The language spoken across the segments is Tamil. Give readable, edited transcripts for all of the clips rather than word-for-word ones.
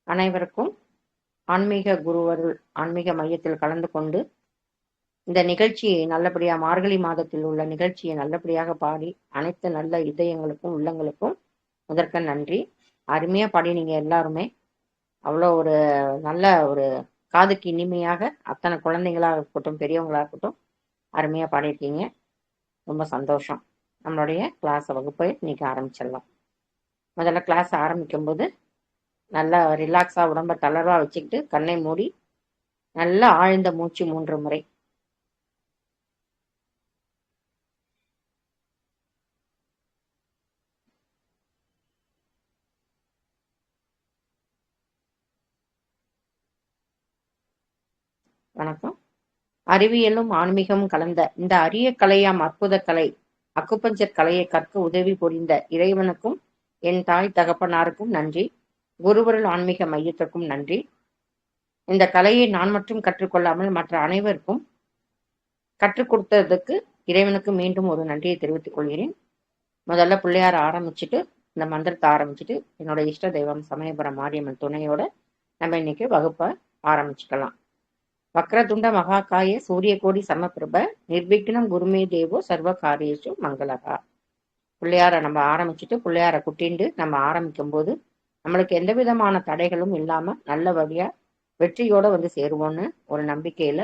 அனைவருக்கும் ஆன்மீக குருவருள் ஆன்மீக மையத்தில் கலந்து கொண்டு இந்த நிகழ்ச்சியை நல்லபடியாக மார்கழி மாதத்தில் உள்ள நிகழ்ச்சியை நல்லபடியாக பாடி அனைத்து நல்ல இதயங்களுக்கும் உள்ளங்களுக்கும் முதற்க நன்றி. அருமையா பாடி நீங்க எல்லாருமே அவ்வளோ ஒரு நல்ல ஒரு காதுக்கு இனிமையாக அத்தனை குழந்தைங்களாக இருக்கட்டும் பெரியவங்களாக இருக்கட்டும் அருமையா பாடியிருக்கீங்க. ரொம்ப சந்தோஷம். நம்மளுடைய கிளாஸ் வகுப்பை இன்னைக்கு ஆரம்பிச்சிடலாம். முதல்ல கிளாஸ் ஆரம்பிக்கும் போது நல்லா ரிலாக்ஸாக உடம்ப தளர்வாக வச்சுக்கிட்டு கண்ணை மூடி நல்லா ஆழ்ந்த மூச்சு 3 முறை. வணக்கம். அறிவியலும் ஆன்மீகமும் கலந்த இந்த அரிய கலையாம் அற்புத கலை அக்குப்பஞ்சர் கலையை கற்க உதவி புரிந்த இறைவனுக்கும் என் தாய் தகப்பனாருக்கும் நன்றி. குருவருள் ஆன்மீக மையத்திற்கும் நன்றி. இந்த கலையை நான் மட்டும் கற்றுக்கொள்ளாமல் மற்ற அனைவருக்கும் கற்றுக் கொடுத்ததுக்கு இறைவனுக்கு மீண்டும் ஒரு நன்றியை தெரிவித்துக் கொள்கிறேன். முதல்ல பிள்ளையார ஆரம்பிச்சுட்டு இந்த மந்திரத்தை ஆரம்பிச்சுட்டு என்னோட இஷ்ட தெய்வம் சமயபுரம் மாரியம்மன் துணையோட நம்ம இன்னைக்கு வகுப்பை ஆரம்பிச்சுக்கலாம். வக்ரதுண்ட மகாகாய சூரிய கோடி சமப்பிரப நிர்விக்னம் குருமே தேவோ சர்வ காரியேஷு மங்களகா. பிள்ளையார நம்ம ஆரம்பிச்சுட்டு பிள்ளையார குட்டிண்டு நம்ம ஆரம்பிக்கும் போது நம்மளுக்கு எந்த விதமான தடைகளும் இல்லாம நல்ல வழியா வெற்றியோட வந்து சேருவோம்னு ஒரு நம்பிக்கையில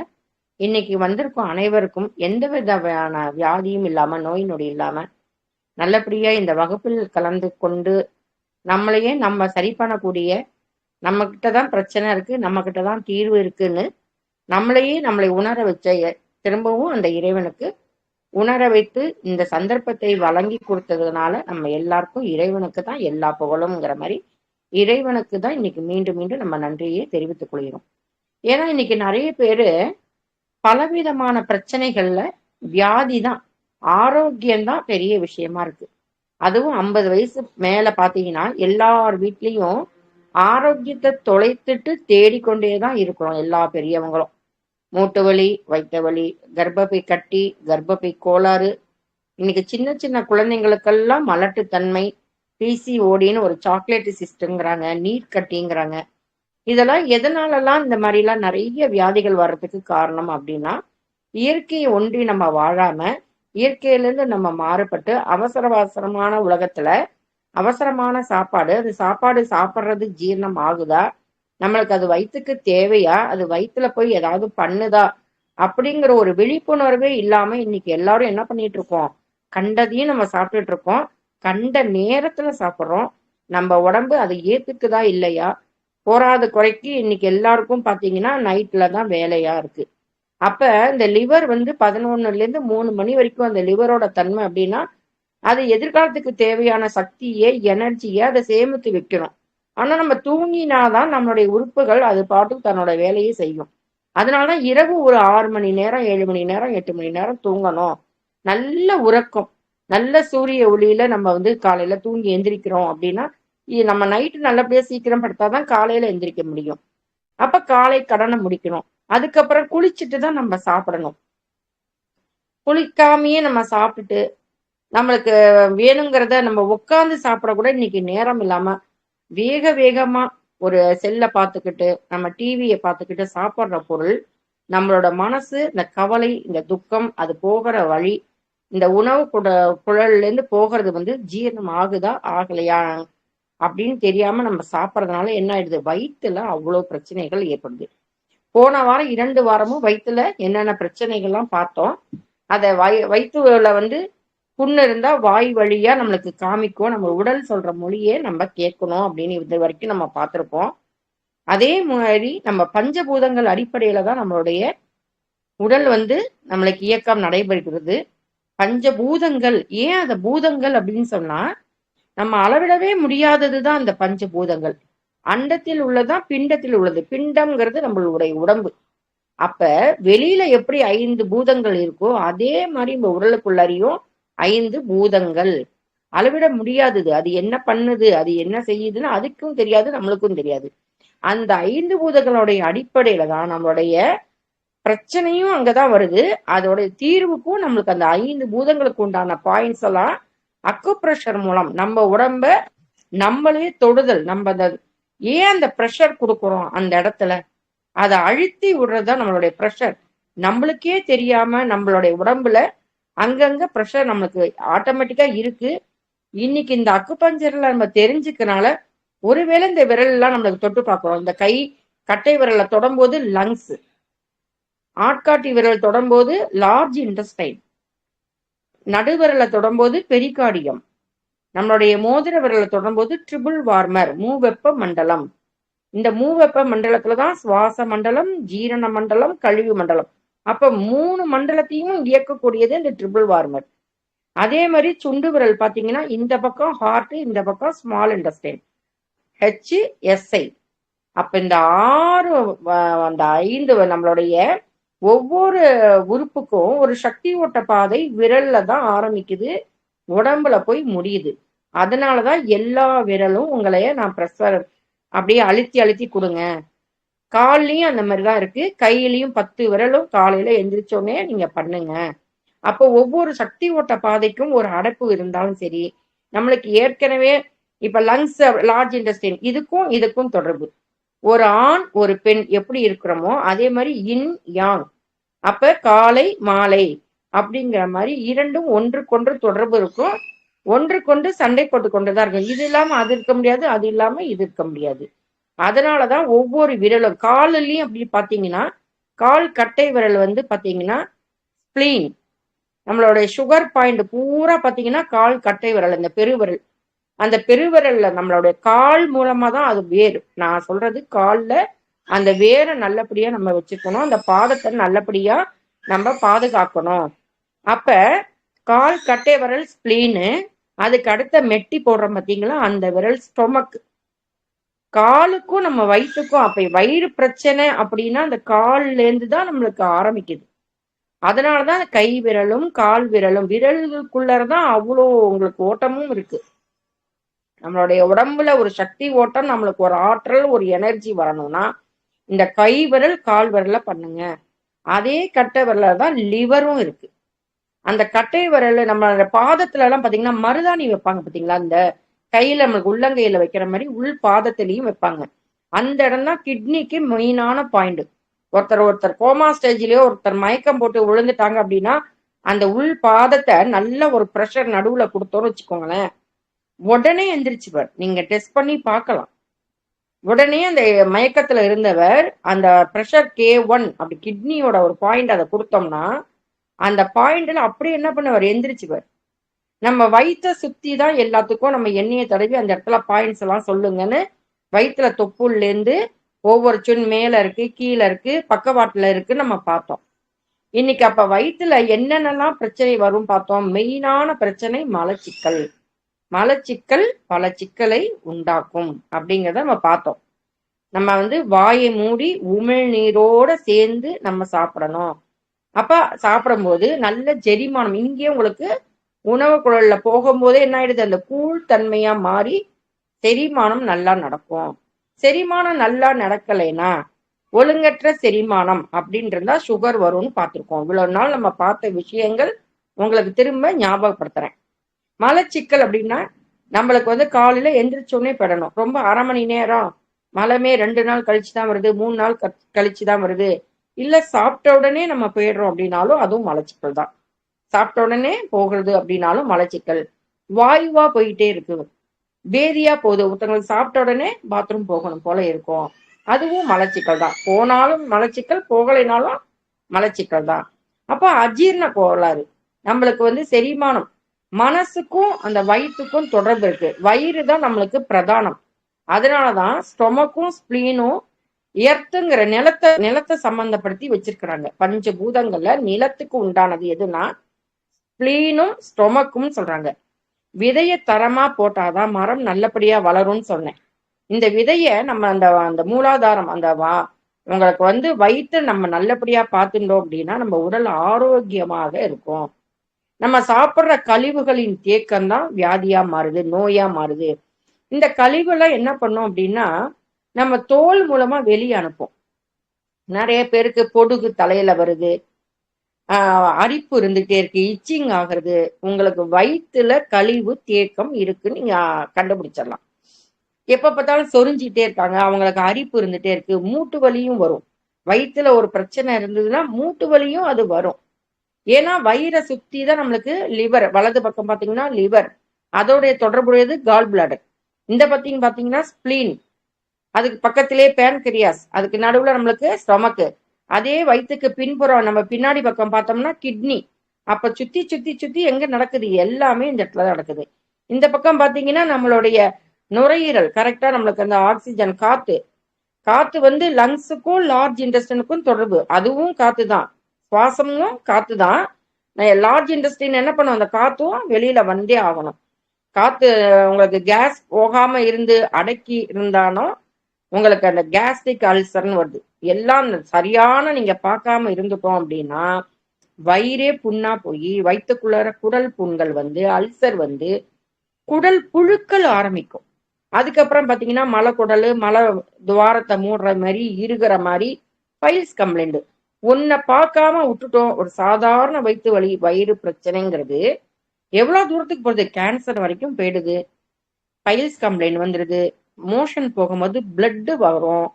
இன்னைக்கு வந்திருக்கும் அனைவருக்கும் எந்த விதமான வியாதியும் இல்லாம நோய் நொடி இல்லாம நல்லபடியா இந்த வகுப்பில் கலந்து கொண்டு நம்மளையே நம்ம சரி பண்ணக்கூடிய நம்ம கிட்டதான் பிரச்சனை இருக்கு நம்ம கிட்டதான் தீர்வு இருக்குன்னு நம்மளை உணர வச்ச திரும்பவும் அந்த இறைவனுக்கு உணர வைத்து இந்த சந்தர்ப்பத்தை வழங்கி கொடுத்ததுனால நம்ம எல்லாருக்கும் இறைவனுக்கு தான் எல்லா புகழும்ங்கிற மாதிரி இறைவனுக்கு தான் இன்னைக்கு மீண்டும் மீண்டும் நம்ம நன்றியை தெரிவித்துக் கொள்கிறோம். ஏன்னா இன்னைக்கு நிறைய பேரு பலவிதமான பிரச்சனைகள்ல வியாதி தான், ஆரோக்கியம்தான் பெரிய விஷயமா இருக்கு. அதுவும் 50 வயசு மேல பாத்தீங்கன்னா எல்லார் வீட்லயும் ஆரோக்கியத்தை தொலைத்துட்டு தேடிக்கொண்டேதான் இருக்கிறோம் எல்லா பெரியவங்களும். மூட்டு வலி, வயிற்று வலி, கர்ப்பப்பை கட்டி, கர்ப்பப்பை கோளாறு, இன்னைக்கு சின்ன சின்ன குழந்தைங்களுக்கெல்லாம் மலட்டுத்தன்மை, பிசிஓடின்னு ஒரு சாக்லேட் சிஸ்டங்கிறாங்க, நீர் கட்டிங்கிறாங்க. இதெல்லாம் எதனாலலாம் இந்த மாதிரிலாம் நிறைய வியாதிகள் வர்றதுக்கு காரணம் அப்படின்னா இயற்கையை ஒன்றி நம்ம வாழாம இயற்கையிலேருந்து நம்ம மாறுபட்டு அவசரமான உலகத்துல அவசரமான சாப்பாடு, அது சாப்பாடு சாப்பிட்றது ஜீரணம் ஆகுதா, நம்மளுக்கு அது வயிற்றுக்கு தேவையா, அது வயிற்றுல போய் ஏதாவது பண்ணுதா அப்படிங்கிற ஒரு விழிப்புணர்வே இல்லாம இன்னைக்கு எல்லாரும் என்ன பண்ணிட்டு இருக்கோம், கண்டதையும் நம்ம சாப்பிட்டுட்டு இருக்கோம். கண்ட நேரத்துல சாப்பிட்றோம். நம்ம உடம்பு அதை ஏத்துக்குதா இல்லையா, போராத குறைக்கு இன்னைக்கு எல்லாருக்கும் பாத்தீங்கன்னா நைட்ல தான் வேலையா இருக்கு. அப்ப இந்த லிவர் 11 to 3 மணி வரைக்கும் அந்த லிவரோட தன்மை அப்படின்னா அது எதிர்காலத்துக்கு தேவையான சக்தியை எனர்ஜியை அதை சேமித்து வைக்கணும். ஆனா நம்ம தூங்கினாதான் நம்மளுடைய உறுப்புகள் அது பாட்டுக்கு தன்னோட வேலையை செய்யும். அதனாலதான் இரவு ஒரு 6 மணி நேரம் 7 மணி நேரம் 8 மணி நேரம் தூங்கணும். நல்ல உறக்கம், நல்ல சூரிய ஒளியில நம்ம காலையில தூங்கி எந்திரிக்கிறோம் அப்படின்னா நம்ம நைட்டு நல்லபடியா சீக்கிரம் படுத்தாதான் காலையில எந்திரிக்க முடியும். அப்ப காலை கடனை முடிக்கணும். அதுக்கப்புறம் குளிச்சுட்டு தான் நம்ம சாப்பிடணும். குளிக்காமையே நம்ம சாப்பிட்டுட்டு நம்மளுக்கு வேணுங்கிறத நம்ம உட்காந்து சாப்பிட கூட இன்னைக்கு நேரம் இல்லாம வேகமா ஒரு செல்லை பார்த்துக்கிட்டு நம்ம டிவியை பார்த்துக்கிட்டு சாப்பிட்ற பொருள் நம்மளோட மனசு இந்த கவலை இந்த துக்கம் அது போகிற வழி இந்த உணவு குழல்ல இருந்து போகிறது ஜீரணம் ஆகுதா ஆகலையா அப்படின்னு தெரியாம நம்ம சாப்பிட்றதுனால என்ன ஆயிடுது, வயிற்றுல அவ்வளவு பிரச்சனைகள் ஏற்படுது. போன வாரம் 2 வாரமும் வயிற்றுல என்னென்ன பிரச்சனைகள்லாம் பார்த்தோம். அதை வயிற்றுல புண்ணு இருந்தா வாய் வழியா நம்மளுக்கு காமிக்கும். நம்ம உடல் சொல்ற மொழியே நம்ம கேட்கணும் அப்படின்னு இது வரைக்கும் நம்ம பார்த்திருப்போம். அதே மாதிரி நம்ம பஞ்சபூதங்கள் அடிப்படையில தான் நம்மளுடைய உடல் நம்மளுக்கு இயக்கம் நடைபெறுகிறது. பஞ்சபூதங்கள், ஏன் அந்த பூதங்கள் அப்படின்னு சொன்னா நம்ம அளவிடவே முடியாததுதான் அந்த பஞ்சபூதங்கள். அண்டத்தில் உள்ளதான் பிண்டத்தில் உள்ளது. பிண்டம்ங்கிறது நம்மளுடைய உடம்பு. அப்ப வெளியில எப்படி 5 பூதங்கள் இருக்கோ அதே மாதிரி இந்த உடலுக்குள்ளறியும் 5 பூதங்கள். அளவிட முடியாதது. அது என்ன பண்ணுது, அது என்ன செய்யுதுன்னு அதுக்கும் தெரியாது, நம்மளுக்கும் தெரியாது. அந்த 5 பூதங்களுடைய அடிப்படையில தான் நம்மளுடைய பிரச்சனையும் அங்கதான் வருது. அதோடைய தீர்வுக்கும் நம்மளுக்கு அந்த 5 பூதங்களுக்கு உண்டான பாயிண்ட்ஸ் எல்லாம் அக்குப்ரெஷர் மூலம் நம்ம உடம்ப நம்மளே தொடுதல், நம்ம அந்த ஏன் அந்த ப்ரெஷர் கொடுக்குறோம் அந்த இடத்துல? அதை அழுத்தி விடுறதுதான் நம்மளுடைய ப்ரெஷர். நம்மளுக்கே தெரியாம நம்மளுடைய உடம்புல அங்கங்க ப்ரெஷர் நம்மளுக்கு ஆட்டோமேட்டிக்கா இருக்கு. இன்னைக்கு இந்த அக்குபஞ்சர்ல நம்ம தெரிஞ்சுக்கனால ஒருவேளை இந்த விரல் எல்லாம் நம்மளுக்கு தொட்டு பார்க்கிறோம். இந்த கை கட்டை விரலை தொடரும்போது லங்ஸ், ஆட்காட்டி விரல் தொடரும்போது லார்ஜ் இன்டெஸ்டைன், நடுவிரலை தொடரும்போது பெரிகார்டியம், நம்மளுடைய மோதிர விரலை தொடரும்போது ட்ரிபிள் வார்மர் மூவெப்ப மண்டலம். இந்த மூவெப்ப மண்டலத்துலதான் சுவாச மண்டலம், ஜீரண மண்டலம், கழிவு மண்டலம். அப்ப 3 மண்டலத்தையும் இயக்கக்கூடியது இந்த ட்ரிபிள் வார்மர். அதே மாதிரி சுண்டு விரல் பாத்தீங்கன்னா இந்த பக்கம் ஹார்ட், இந்த பக்கம் ஸ்மால் இன்டெஸ்டைன், HSI. அப்ப இந்த 6 அந்த 5 நம்மளுடைய ஒவ்வொரு உறுப்புக்கும் ஒரு சக்தி ஓட்ட பாதை விரல்ல தான் ஆரம்பிக்குது, உடம்புல போய் முடியுது. அதனாலதான் எல்லா விரலும் உங்களைய நான் ப்ரெஷர் அப்படியே அழுத்தி அழுத்தி கொடுங்க. கால்லயும் அந்த மாதிரிதான் இருக்கு, கையிலையும் 10 விரலும் காலையில எந்திரிச்சோடனே நீங்க பண்ணுங்க. அப்போ ஒவ்வொரு சக்தி ஓட்ட பாதைக்கும் ஒரு அடைப்பு இருந்தாலும் சரி, நம்மளுக்கு ஏற்கனவே இப்ப லங்ஸ், லார்ஜ் இன்டெஸ்டைன், இதுக்கும் தொடர்பு. ஒரு ஆண் ஒரு பெண் எப்படி இருக்கிறோமோ அதே மாதிரி இன் யாங், அப்ப காலை மாலை அப்படிங்கிற மாதிரி இரண்டும் ஒன்றுக்கொன்று தொடர்பு இருக்கும். ஒன்றுக்கொன்று சண்டை போட்டு கொண்டுதான் இருக்கும். இது இல்லாம அது இருக்க முடியாது, அது இல்லாம இது இருக்க முடியாது. அதனாலதான் ஒவ்வொரு விரலும் காலிலையும் அப்படி பாத்தீங்கன்னா, கால் கட்டை விரல் வந்து பாத்தீங்கன்னா ஸ்பிளீன், நம்மளுடைய சுகர் பாயிண்ட் பூரா பாத்தீங்கன்னா கால் கட்டை விரல், இந்த பெருவிரல். அந்த பெருவிரல்ல நம்மளுடைய கால் மூலமா தான் அது வேறு. நான் சொல்றது கால்ல அந்த வேரை நல்லபடியா நம்ம வச்சுக்கணும், அந்த பாதத்தை நல்லபடியா நம்ம பாதுகாக்கணும். அப்ப கால் கட்டை விரல் ஸ்பிளீனு, அதுக்கு அடுத்த மெட்டி போடுறோம் பார்த்தீங்களா அந்த விரல் ஸ்டொமக். காலுக்கும் நம்ம வயிற்றுக்கும், அப்ப வயிறு பிரச்சனை அப்படின்னா அந்த கால்ல இருந்து தான் நம்மளுக்கு ஆரம்பிக்குது. அதனாலதான் கை விரலும் கால் விரலும் விரல்களுக்குள்ளதான் அவ்வளோ உங்களுக்கு ஓட்டமும் இருக்கு. நம்மளுடைய உடம்புல ஒரு சக்தி ஓட்டம், நம்மளுக்கு ஒரு ஆற்றல், ஒரு எனர்ஜி வரணும்னா இந்த கை விரல் கால் விரல பண்ணுங்க. அதே கட்டை விரல தான் லிவரும் இருக்கு. அந்த கட்டை விரல் நம்ம பாதத்துல எல்லாம் பாத்தீங்கன்னா மருதாணி வைப்பாங்க பாத்தீங்களா, இந்த கையில நம்மளுக்கு உள்ளங்கையில வைக்கிற மாதிரி உள் பாதத்திலையும் வைப்பாங்க. அந்த இடம் தான் கிட்னிக்கு மெயினான பாயிண்ட். ஒருத்தர் கோமா ஸ்டேஜ்லயோ ஒருத்தர் மயக்கம் போட்டு விழுந்துட்டாங்க அப்படின்னா அந்த உள் பாதத்தை நல்ல ஒரு ப்ரெஷர் நடுவுல கொடுத்தோன்னு வச்சுக்கோங்களேன், உடனே எந்திரிச்சுவர். நீங்க டெஸ்ட் பண்ணி பார்க்கலாம். உடனே அந்த மயக்கத்துல இருந்தவர் அந்த ப்ரெஷர் K1 அப்படி கிட்னியோட ஒரு பாயிண்ட் அதை கொடுத்தோம்னா அந்த பாயிண்ட்ல அப்படியே என்ன பண்ணுவார், எந்திரிச்சுவர். நம்ம வயிற்ற சுத்தி தான் எல்லாத்துக்கும் நம்ம எண்ணெயை தடவி அந்த இடத்துல பாயிண்ட்ஸ் எல்லாம் சொல்லுங்கன்னு வயிற்றுல தொப்புள்ள இருந்து ஒவ்வொரு சுன் மேல இருக்கு, கீழே இருக்கு, பக்கவாட்டுல இருக்கு நம்ம பார்த்தோம். இன்னைக்கு அப்ப வயிற்றுல என்னென்னலாம் பிரச்சனை வரும் பார்த்தோம். மெயினான பிரச்சனை மலச்சிக்கல். மலச்சிக்கல் பல சிக்கலை உண்டாக்கும் அப்படிங்கிறத நம்ம பார்த்தோம். நம்ம வந்து வாயை மூடி உமிழ்நீரோட சேர்ந்து நம்ம சாப்பிடணும். அப்ப சாப்பிடும்போது நல்ல ஜெரிமானம் இங்கே உங்களுக்கு உணவு குழல்ல போகும்போதே என்ன ஆயிடுது, அந்த கூழ் தன்மையா மாறி செரிமானம் நல்லா நடக்கும். செரிமானம் நல்லா நடக்கலைன்னா ஒழுங்கற்ற செரிமானம் அப்படின்றதா சுகர் வரும்னு பார்த்திருக்கோம். இவ்வளவு நாள் நம்ம பார்த்த விஷயங்கள் உங்களுக்கு திரும்ப ஞாபகப்படுத்துறேன். மலச்சிக்கல் அப்படின்னா நம்மளுக்கு வந்து காலையில எந்திரிச்சோடனே பெறணும். ரொம்ப அரை மணி நேரம் மலமே 2 நாள் கழிச்சுதான் வருது, 3 நாள் கழிச்சுதான் வருது, இல்ல சாப்பிட்ட உடனே நம்ம போயிடுறோம் அப்படின்னாலும் அதுவும் மலச்சிக்கல் தான். சாப்பிட்ட உடனே போகிறது அப்படின்னாலும் மலச்சிக்கல். வாயுவா போயிட்டே இருக்கு, பேதியா போகுது, ஒருத்தவங்களுக்கு சாப்பிட்ட உடனே பாத்ரூம் போகணும் போல இருக்கும், அதுவும் மலச்சிக்கல் தான். போனாலும் மலச்சிக்கல், போகலைனாலும் மலச்சிக்கல் தான். அப்ப அஜீரண கோளாறு, நம்மளுக்கு வந்து செரிமானம், மனசுக்கும் அந்த வயிற்றுக்கும் தொடர்பு இருக்கு. வயிறு தான் நம்மளுக்கு பிரதானம். அதனாலதான் ஸ்டொமக்கும் ஸ்பிளீனும் எர்த்துங்கிற நிலத்தை சம்பந்தப்படுத்தி வச்சிருக்கிறாங்க. பஞ்சபூதங்கள்ல நிலத்துக்கு உண்டானது எதுனா ஸ்பிளீனும் ஸ்டொமக்கும் சொல்றாங்க. விதைய தரமா போட்டாதான் மரம் நல்லபடியா வளரும்னு சொன்னேன். இந்த விதைய நம்ம அந்த அந்த மூலாதாரம் அந்த உங்களுக்கு வந்து வயிற்று நம்ம நல்லபடியா பார்த்துட்டோம் அப்படின்னா நம்ம உடல் ஆரோக்கியமாக இருக்கும். நம்ம சாப்பிடுற கழிவுகளின் தேக்கம் தான் வியாதியா மாறுது, நோயா மாறுது. இந்த கழிவுலாம் என்ன பண்ணும் அப்படின்னா நம்ம தோல் மூலமா வெளியே அனுப்போம். நிறைய பேருக்கு பொடுகு தலையில வருது, அரிப்பு இருந்துகிட்டே இருக்கு, இச்சிங் ஆகுறது. உங்களுக்கு வயிற்றுல கழிவு தேக்கம் இருக்குன்னு நீங்க கண்டுபிடிச்சிடலாம். எப்ப பார்த்தாலும் சொரிஞ்சிட்டே இருக்காங்க, அவங்களுக்கு அரிப்பு இருந்துட்டே இருக்கு, மூட்டு வலியும் வரும். வயித்துல ஒரு பிரச்சனை இருந்ததுன்னா மூட்டு வலியும் அது வரும். ஏன்னா வயிறை சுத்தி தான் நம்மளுக்கு லிவர், வலது பக்கம் பாத்தீங்கன்னா லிவர், அதோடைய தொடர்புடையது கால் பிளாடர். இந்த பத்தியும் பாத்தீங்கன்னா ஸ்பிளீன், அதுக்கு பக்கத்திலே பேன்கிரியாஸ், அதுக்கு நடுவுல நம்மளுக்கு ஸ்டொமக்கு, அதே வயிற்றுக்கு பின்புறம் நம்ம பின்னாடி பக்கம் பார்த்தோம்னா கிட்னி. அப்ப சுத்தி சுத்தி சுத்தி எங்க நடக்குது? எல்லாமே இந்த இடத்துல தான் நடக்குது. இந்த பக்கம் பாத்தீங்கன்னா நம்மளுடைய நுரையீரல், கரெக்டா நம்மளுக்கு அந்த ஆக்சிஜன் காத்து, காத்து வந்து லங்ஸுக்கும் லார்ஜ் இன்டெஸ்டினுக்கும் தொடர்பு, அதுவும் காத்து தான், சுவாசமும் காத்து தான். லார்ஜ் இன்டெஸ்டின் என்ன பண்ணும்? அந்த காத்தும் வெளியில வந்தே ஆகணும். காத்து உங்களுக்கு கேஸ் போகாம இருந்து அடக்கி இருந்தாலும் உங்களுக்கு அந்த கேஸ்ட்ரிக் அல்சர்னு வருது. எல்லாம் சரியான நீங்க பார்க்காம இருந்துட்டோம் அப்படின்னா வயிறே புண்ணா போய் வயிற்றுக்குள்ளார குடல் புண்கள் வந்து அல்சர் வந்து குடல் புழுக்கள் ஆரம்பிக்கும். அதுக்கப்புறம் பாத்தீங்கன்னா மலைக்குடல், மலை துவாரத்தை மூடுற மாதிரி இருக்கிற மாதிரி பைல்ஸ் கம்ப்ளைண்ட். உன்னை பார்க்காம விட்டுட்டோம், ஒரு சாதாரண வயிற்று வலி வயிறு பிரச்சனைங்கிறது எவ்வளவு தூரத்துக்கு போகுது? கேன்சர் வரைக்கும் போயிடுது. பைல்ஸ் கம்ப்ளைண்ட் வந்துடுது, மோஷன் போகும்போது பிளட் வரும்.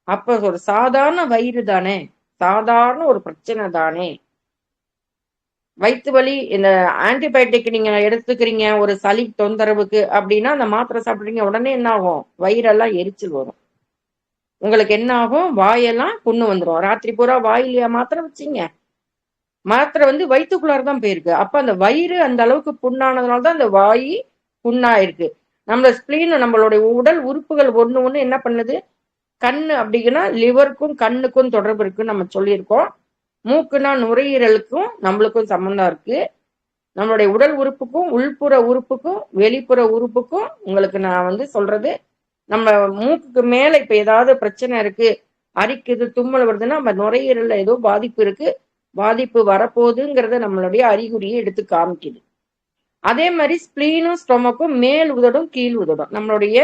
அப்ப ஒரு சாதாரண வயிறு தானே, சாதாரண ஒரு பிரச்சனை தானே. வயிற்று வலி, இந்த ஆன்டிபயோட்டிக் நீங்க எடுத்துக்கிறீங்க ஒரு சளி தொந்தரவுக்கு அப்படின்னா அந்த மாத்திரை சாப்பிடுறீங்க, உடனே என்ன ஆகும்? வயிறெல்லாம் எரிச்சல் வரும். உங்களுக்கு என்ன ஆகும்? வாயெல்லாம் புண்ணு வந்துடும். ராத்திரி பூரா வாயிலையா மாத்திரை வச்சீங்க? மாத்திரை வந்து வயிற்றுக்குள்ளார தான் போயிருக்கு. அப்ப அந்த வயிறு அந்த அளவுக்கு புண்ணானதுனால தான் அந்த வாய் புண்ணாயிருக்கு. நம்ம ஸ்பிளீன், நம்மளுடைய உடல் உறுப்புகள் ஒண்ணு ஒண்ணு என்ன பண்ணுது? கண்ணு அப்படின்னா லிவருக்கும் கண்ணுக்கும் தொடர்பு இருக்குன்னு நம்ம சொல்லியிருக்கோம். மூக்குனா நுரையீரலுக்கும் நம்மளுக்கும் சம்பந்தம் இருக்கு. நம்மளுடைய உடல் உறுப்புக்கும் உள்புற உறுப்புக்கும் வெளிப்புற உறுப்புக்கும் உங்களுக்கு நான் வந்து சொல்றது, நம்ம மூக்குக்கு மேல இப்ப ஏதாவது பிரச்சனை இருக்கு, அரிக்குது, தும்மல் வருதுன்னா நம்ம நுரையீரல்ல ஏதோ பாதிப்பு இருக்கு, பாதிப்பு வரப்போகுதுங்கிறத நம்மளுடைய அறிகுறியை எடுத்து காமிக்குது. அதே மாதிரி ஸ்பிளீனும் ஸ்டொமக்கும் மேல் உதடும் கீழ் உதடும். நம்மளுடைய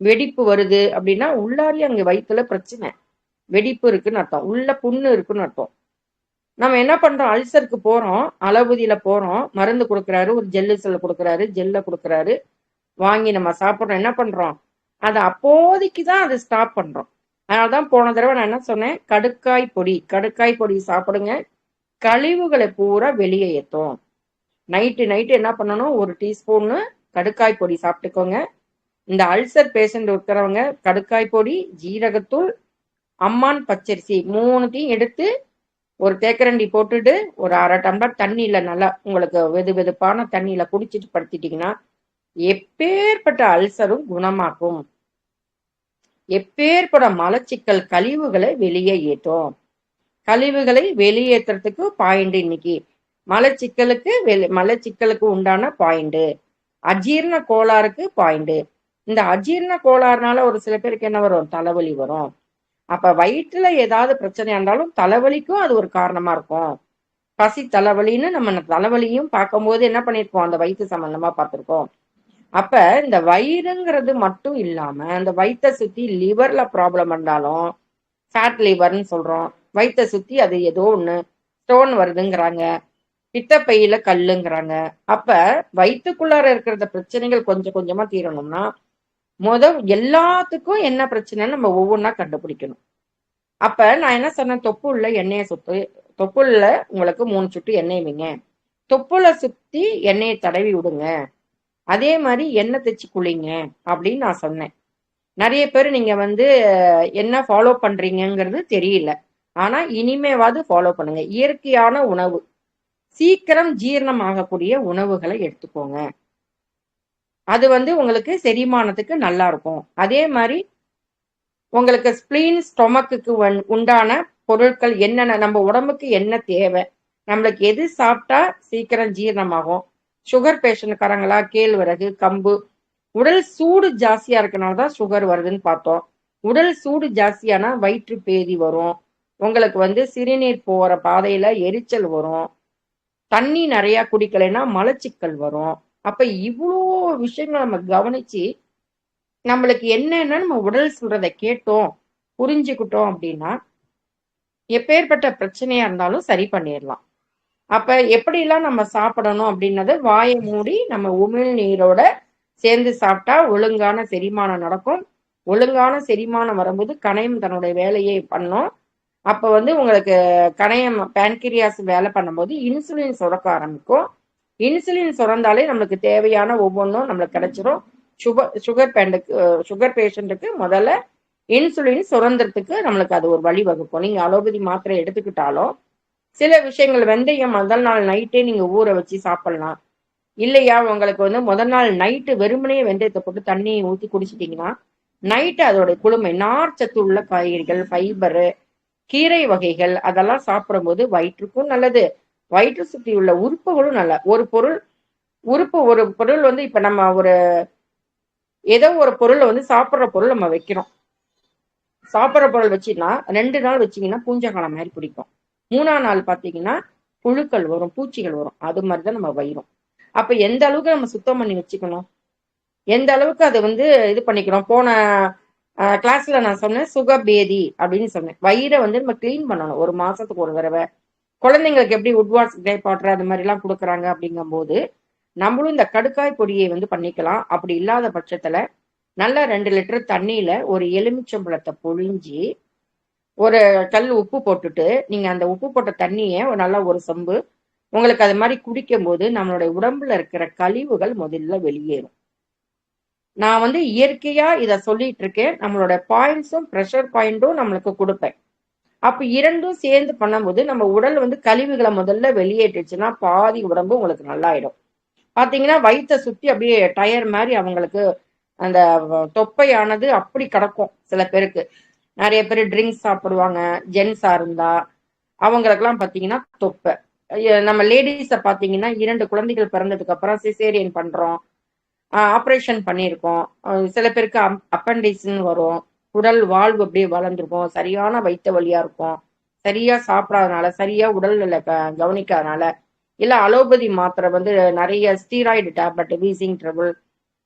வெடிப்பு வருது அப்படின்னா உள்ளாரி அங்க வயிற்றுல பிரச்சனை, வெடிப்பு இருக்குன்னு அர்த்தம், உள்ள புண்ணு இருக்குன்னு அர்த்தம். நம்ம என்ன பண்றோம்? அல்சருக்கு போறோம், அலோபதியில போறோம், மருந்து கொடுக்குறாரு, ஒரு ஜெல்லு செல்ல கொடுக்குறாரு, ஜெல்ல கொடுக்குறாரு, வாங்கி நம்ம சாப்பிட்றோம். என்ன பண்றோம்? அதை அப்போதைக்கு தான் அதை ஸ்டாப் பண்றோம். அதனாலதான் போன தடவை நான் என்ன சொன்னேன்? கடுக்காய் பொடி, கடுக்காய் பொடி சாப்பிடுங்க, கழிவுகளை பூரா வெளியே ஏற்றும். நைட்டு நைட்டு என்ன பண்ணணும்? ஒரு டீஸ்பூன்னு கடுக்காய் பொடி சாப்பிட்டுக்கோங்க. இந்த அல்சர் பேஷண்ட் இருக்கிறவங்க கடுக்காய் பொடி, ஜீரகத்தூள், அம்மான் பச்சரிசி மூணுத்தையும் எடுத்து ஒரு தேக்கரண்டி போட்டுட்டு ஒரு 1/2 டம்ளர் தண்ணியில நல்லா உங்களுக்கு வெது வெதுப்பான தண்ணியில குடிச்சிட்டு படுத்திட்டீங்கன்னா எப்பேற்பட்ட அல்சரும் குணமாக்கும். எப்பேற்பட மலச்சிக்கல் கழிவுகளை வெளியே ஏற்றும். கழிவுகளை வெளியேற்றுறதுக்கு பாயிண்ட் இன்னைக்கு. மலச்சிக்கலுக்கு மலச்சிக்கலுக்கு உண்டான பாயிண்ட், அஜீரண கோளாறுக்கு பாயிண்ட். இந்த அஜீரண கோளாறுனால ஒரு சில பேருக்கு என்ன வரும்? தலைவலி வரும். அப்ப வயிற்றுல ஏதாவது பிரச்சனையா இருந்தாலும் தலைவலிக்கும் அது ஒரு காரணமா இருக்கும். பசி தலைவலின்னு நம்ம தலைவலியும் பார்க்கும்போது என்ன பண்ணிருக்கோம்? அந்த வயிற்று சம்பந்தமா பார்த்திருக்கோம். அப்ப இந்த வயிறுங்கிறது மட்டும் இல்லாம அந்த வயிற்றை சுத்தி லிவர்ல ப்ராப்ளம் இருந்தாலும் ஃபேட் லிவர்னு சொல்றோம். வயிற்றை சுத்தி அது ஏதோ ஒண்ணு ஸ்டோன் வருதுங்கிறாங்க, பித்தப்பையில கல்லுங்கிறாங்க. அப்ப வயிற்றுக்குள்ளார இருக்கிற பிரச்சனைகள் கொஞ்சம் கொஞ்சமா தீரணும்னா எல்லாத்துக்கும் என்ன பிரச்சனைன்னு நம்ம ஒவ்வொன்றா கண்டுபிடிக்கணும். அப்ப நான் என்ன சொன்னேன்? தொப்புள்ள எண்ணெயை சுத்து, தொப்புள்ள உங்களுக்கு 3 சுட்டு எண்ணெய் வைங்க, தொப்புளை சுத்தி எண்ணெயை தடவி விடுங்க, அதே மாதிரி எண்ணெய் தேய்ச்சி குளிங்க அப்படின்னு நான் சொன்னேன். நிறைய பேர் நீங்க வந்து என்ன ஃபாலோ பண்றீங்கிறது தெரியல. ஆனா இனிமேவாது ஃபாலோ பண்ணுங்க. இயற்கையான உணவு, சீக்கிரம் ஜீரணம் ஆகக்கூடிய உணவுகளை எடுத்துக்கோங்க. அது வந்து உங்களுக்கு செரிமானத்துக்கு நல்லா இருக்கும். அதே மாதிரி உங்களுக்கு ஸ்பிளீன் ஸ்டொமக்குக்கு உண்டான பொருட்கள் என்னென்ன, நம்ம உடம்புக்கு என்ன தேவை, நம்மளுக்கு எது சாப்பிட்டா சீக்கிரம் ஜீரணமாகும். சுகர் பேஷண்ட்காரங்களா கேழ்வரகு, கம்பு. உடல் சூடு ஜாஸ்தியா இருக்கனாலதான் சுகர் வருதுன்னு பார்த்தோம். உடல் சூடு ஜாஸ்தியானா வயிற்று பேதி வரும், உங்களுக்கு வந்து சிறுநீர் போற பாதையில எரிச்சல் வரும், தண்ணி நிறைய குடிக்கலைன்னா மலச்சிக்கல் வரும். அப்ப இவ்வளோ விஷயங்கள் நம்ம கவனிச்சு நம்மளுக்கு என்னன்னா நம்ம உடல் சொல்றதை கேட்டோம், புரிஞ்சுக்கிட்டோம் அப்படின்னா எப்பேற்பட்ட பிரச்சனையா இருந்தாலும் சரி பண்ணிடலாம். அப்ப எப்படிலாம் நம்ம சாப்பிடணும் அப்படின்னது வாயை மூடி நம்ம உமிழ் நீரோட சேர்ந்து சாப்பிட்டா ஒழுங்கான செரிமானம் நடக்கும். ஒழுங்கான செரிமானம் வரும்போது கணையம் தன்னுடைய வேலையை பண்ணும். அப்ப வந்து உங்களுக்கு கணையம் பேன்கிரியாஸ் வேலை பண்ணும்போது இன்சுலின் சுரக்க ஆரம்பிக்கும். இன்சுலின் சுரந்தாலே நம்மளுக்கு தேவையான ஒவ்வொன்றும் நம்மளுக்கு கிடைச்சிரும். சுகர் பேஷண்ட்டுக்கு முதல்ல இன்சுலின் சுரந்ததுக்கு நம்மளுக்கு அது ஒரு வழி வகுக்கும். நீங்க அலோபதி மாத்திரை எடுத்துக்கிட்டாலும் சில விஷயங்கள் வெந்தயம் முதல் நாள் நைட்டே நீங்க ஊற வச்சு சாப்பிடலாம். இல்லையா உங்களுக்கு வந்து முதல் நாள் நைட்டு வெறுமனே வெந்தயத்தை போட்டு தண்ணி ஊற்றி குடிச்சிட்டிங்கன்னா நைட்டு அதோட குளுமை நார்ச்சத்து உள்ள காய்கறிகள், ஃபைபரு, கீரை வகைகள் அதெல்லாம் சாப்பிடும்போது வயிற்றுக்கும் நல்லது. வயிற்று சுற்றி உள்ள உறுப்புகளும் நல்ல ஒரு பொருள் வந்து இப்ப நம்ம ஏதோ ஒரு பொருளை வந்து சாப்பிட்ற பொருள் நம்ம வைக்கிறோம். சாப்பிட்ற பொருள் வச்சுன்னா 2 நாள் வச்சீங்கன்னா பூஞ்சக்காலம் மாதிரி பிடிக்கும். 3ஆம் நாள் பார்த்தீங்கன்னா புழுக்கள் வரும், பூச்சிகள் வரும். அது மாதிரிதான் நம்ம வயிறும். அப்ப எந்த அளவுக்கு நம்ம சுத்தம் பண்ணி வச்சுக்கணும், எந்த அளவுக்கு அதை வந்து இது பண்ணிக்கணும். போன கிளாஸ்ல நான் சொன்னேன் சுகபேதி அப்படின்னு சொன்னேன். வயிறை வந்து நம்ம கிளீன் பண்ணணும் 1 மாசத்துக்கு ஒரு தடவை. குழந்தைங்களுக்கு எப்படி உட்வாஷ் கிரேப் வாட்டர் அது மாதிரி எல்லாம் கொடுக்குறாங்க அப்படிங்கும் போது நம்மளும் இந்த கடுக்காய் பொடியை வந்து பண்ணிக்கலாம். அப்படி இல்லாத பட்சத்துல நல்லா 2 லிட்டர் தண்ணியில ஒரு எலுமிச்சம்பழத்தை பொழிஞ்சி ஒரு கல் உப்பு போட்டுட்டு நீங்க அந்த உப்பு போட்ட தண்ணியை நல்லா ஒரு சொம்பு உங்களுக்கு அது மாதிரி குடிக்கும் போது நம்மளுடைய உடம்புல இருக்கிற கழிவுகள் முதல்ல வெளியேறும். நான் வந்து இயற்கையா இதை சொல்லிட்டு இருக்கேன். நம்மளோட பாயிண்ட்ஸும் ப்ரெஷர் பாயிண்டும் நம்மளுக்கு கொடுப்பேன். அப்ப 2ம் சேர்ந்து பண்ணும்போது நம்ம உடல் வந்து கழிவுகளை முதல்ல வெளியேற்றுச்சுன்னா பாதி உடம்பு உங்களுக்கு நல்லாயிடும். பாத்தீங்கன்னா வயிற்றை சுத்தி அப்படியே டயர் மாதிரி அவங்களுக்கு அந்த தொப்பையானது அப்படி கிடக்கும். சில பேருக்கு நிறைய பேர் ட்ரிங்க்ஸ் சாப்பிடுவாங்க. ஜென்ஸா இருந்தா அவங்களுக்கெல்லாம் பாத்தீங்கன்னா தொப்பை. நம்ம லேடிஸை பாத்தீங்கன்னா 2 குழந்தைகள் பிறந்ததுக்கு அப்புறம் சிசேரியன் பண்றோம், ஆப்ரேஷன் பண்ணியிருக்கோம். சில பேருக்கு அப்பண்டிக்ஸ்ன்னு வரும். உடல் வாழ்வு அப்படியே வளர்ந்துருக்கும். சரியான வயிற்று வலியா இருக்கும். சரியா சாப்பிடாதனால, சரியா உடல்நிலை கவனிக்காதனால, இல்ல அலோபதி மாத்திரை வந்து நிறைய ஸ்டீராய்டு டேப்லெட், வீசிங் ட்ரபிள்,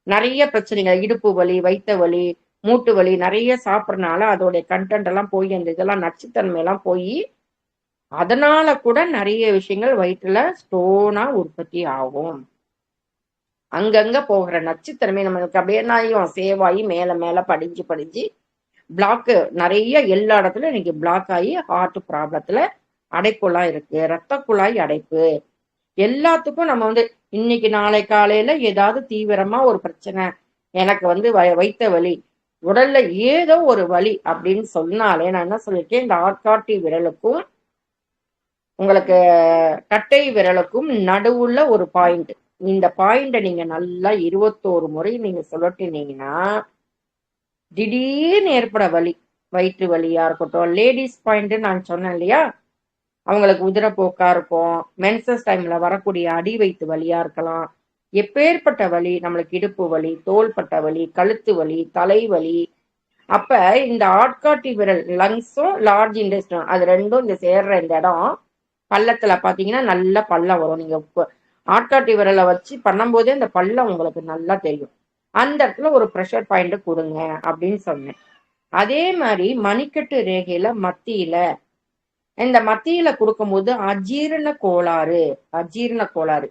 நிறைய பிரச்சனைகள், இடுப்பு வலி, வயிற்று வலி, மூட்டு வலி நிறைய சாப்பிட்றதுனால அதோடைய கண்டென்ட் எல்லாம் போய் அந்த இதெல்லாம் நச்சுத்தன்மை எல்லாம் போய் அதனால கூட நிறைய விஷயங்கள் வயிற்றுல ஸ்டோனா உற்பத்தி ஆகும். அங்கங்க போகிற நச்சுத்தன்மை நம்மளுக்கு அப்படியே நாயும் சேவாயி மேல மேல படிஞ்சு பிளாக் நிறைய எல்லா இடத்துலயும் இன்னைக்கு பிளாக் ஆகி ஹார்ட் ப்ராப்ளத்துல அடைப்புலாம் இருக்கு. ரத்த குழாய் அடைப்பு எல்லாத்துக்கும் நம்ம வந்து இன்னைக்கு நாளை காலையில ஏதாவது தீவிரமா ஒரு பிரச்சனை, எனக்கு வந்து வயித்த வலி, உடல்ல ஏதோ ஒரு வலி அப்படின்னு சொன்னாலே நான் என்ன சொல்லியிருக்கேன், இந்த ஆட்காட்டி விரலுக்கும் உங்களுக்கு கட்டை விரலுக்கும் நடுவுல ஒரு பாயிண்ட். இந்த பாயிண்ட நீங்க நல்லா 21 முறை நீங்க சுழட்டினீங்கன்னா திடீர்னு ஏற்பட வலி, வயிற்று வலியா இருக்கட்டும். லேடிஸ் பாயிண்ட் நான் சொன்னேன் இல்லையா, அவங்களுக்கு உதிரப்போக்கா இருக்கும், மென்சஸ் டைம்ல வரக்கூடிய அடி வயிற்று வலியா இருக்கலாம். எப்பேற்பட்ட வலி, நம்மளுக்கு இடுப்பு வலி, தோள்பட்ட வலி, கழுத்து வலி, தலைவலி. அப்ப இந்த ஆட்காட்டி விரல் லங்ஸும் லார்ஜ் இன்டெஸ்டைன் அது 2ம் இந்த சேர்ற இந்த இடம் பள்ளத்துல பாத்தீங்கன்னா நல்ல பள்ளம் வரும். நீங்க ஆட்காட்டி விரலை வச்சு பண்ணும்போதே அந்த பள்ளம் உங்களுக்கு நல்லா தெரியும். அந்த இடத்துல ஒரு ப்ரெஷர் பாயிண்ட் கொடுங்க அப்படின்னு சொன்னேன். அதே மாதிரி மணிக்கட்டு ரேகையில இந்த மத்தியில கொடுக்கும்போது அஜீரண கோளாறு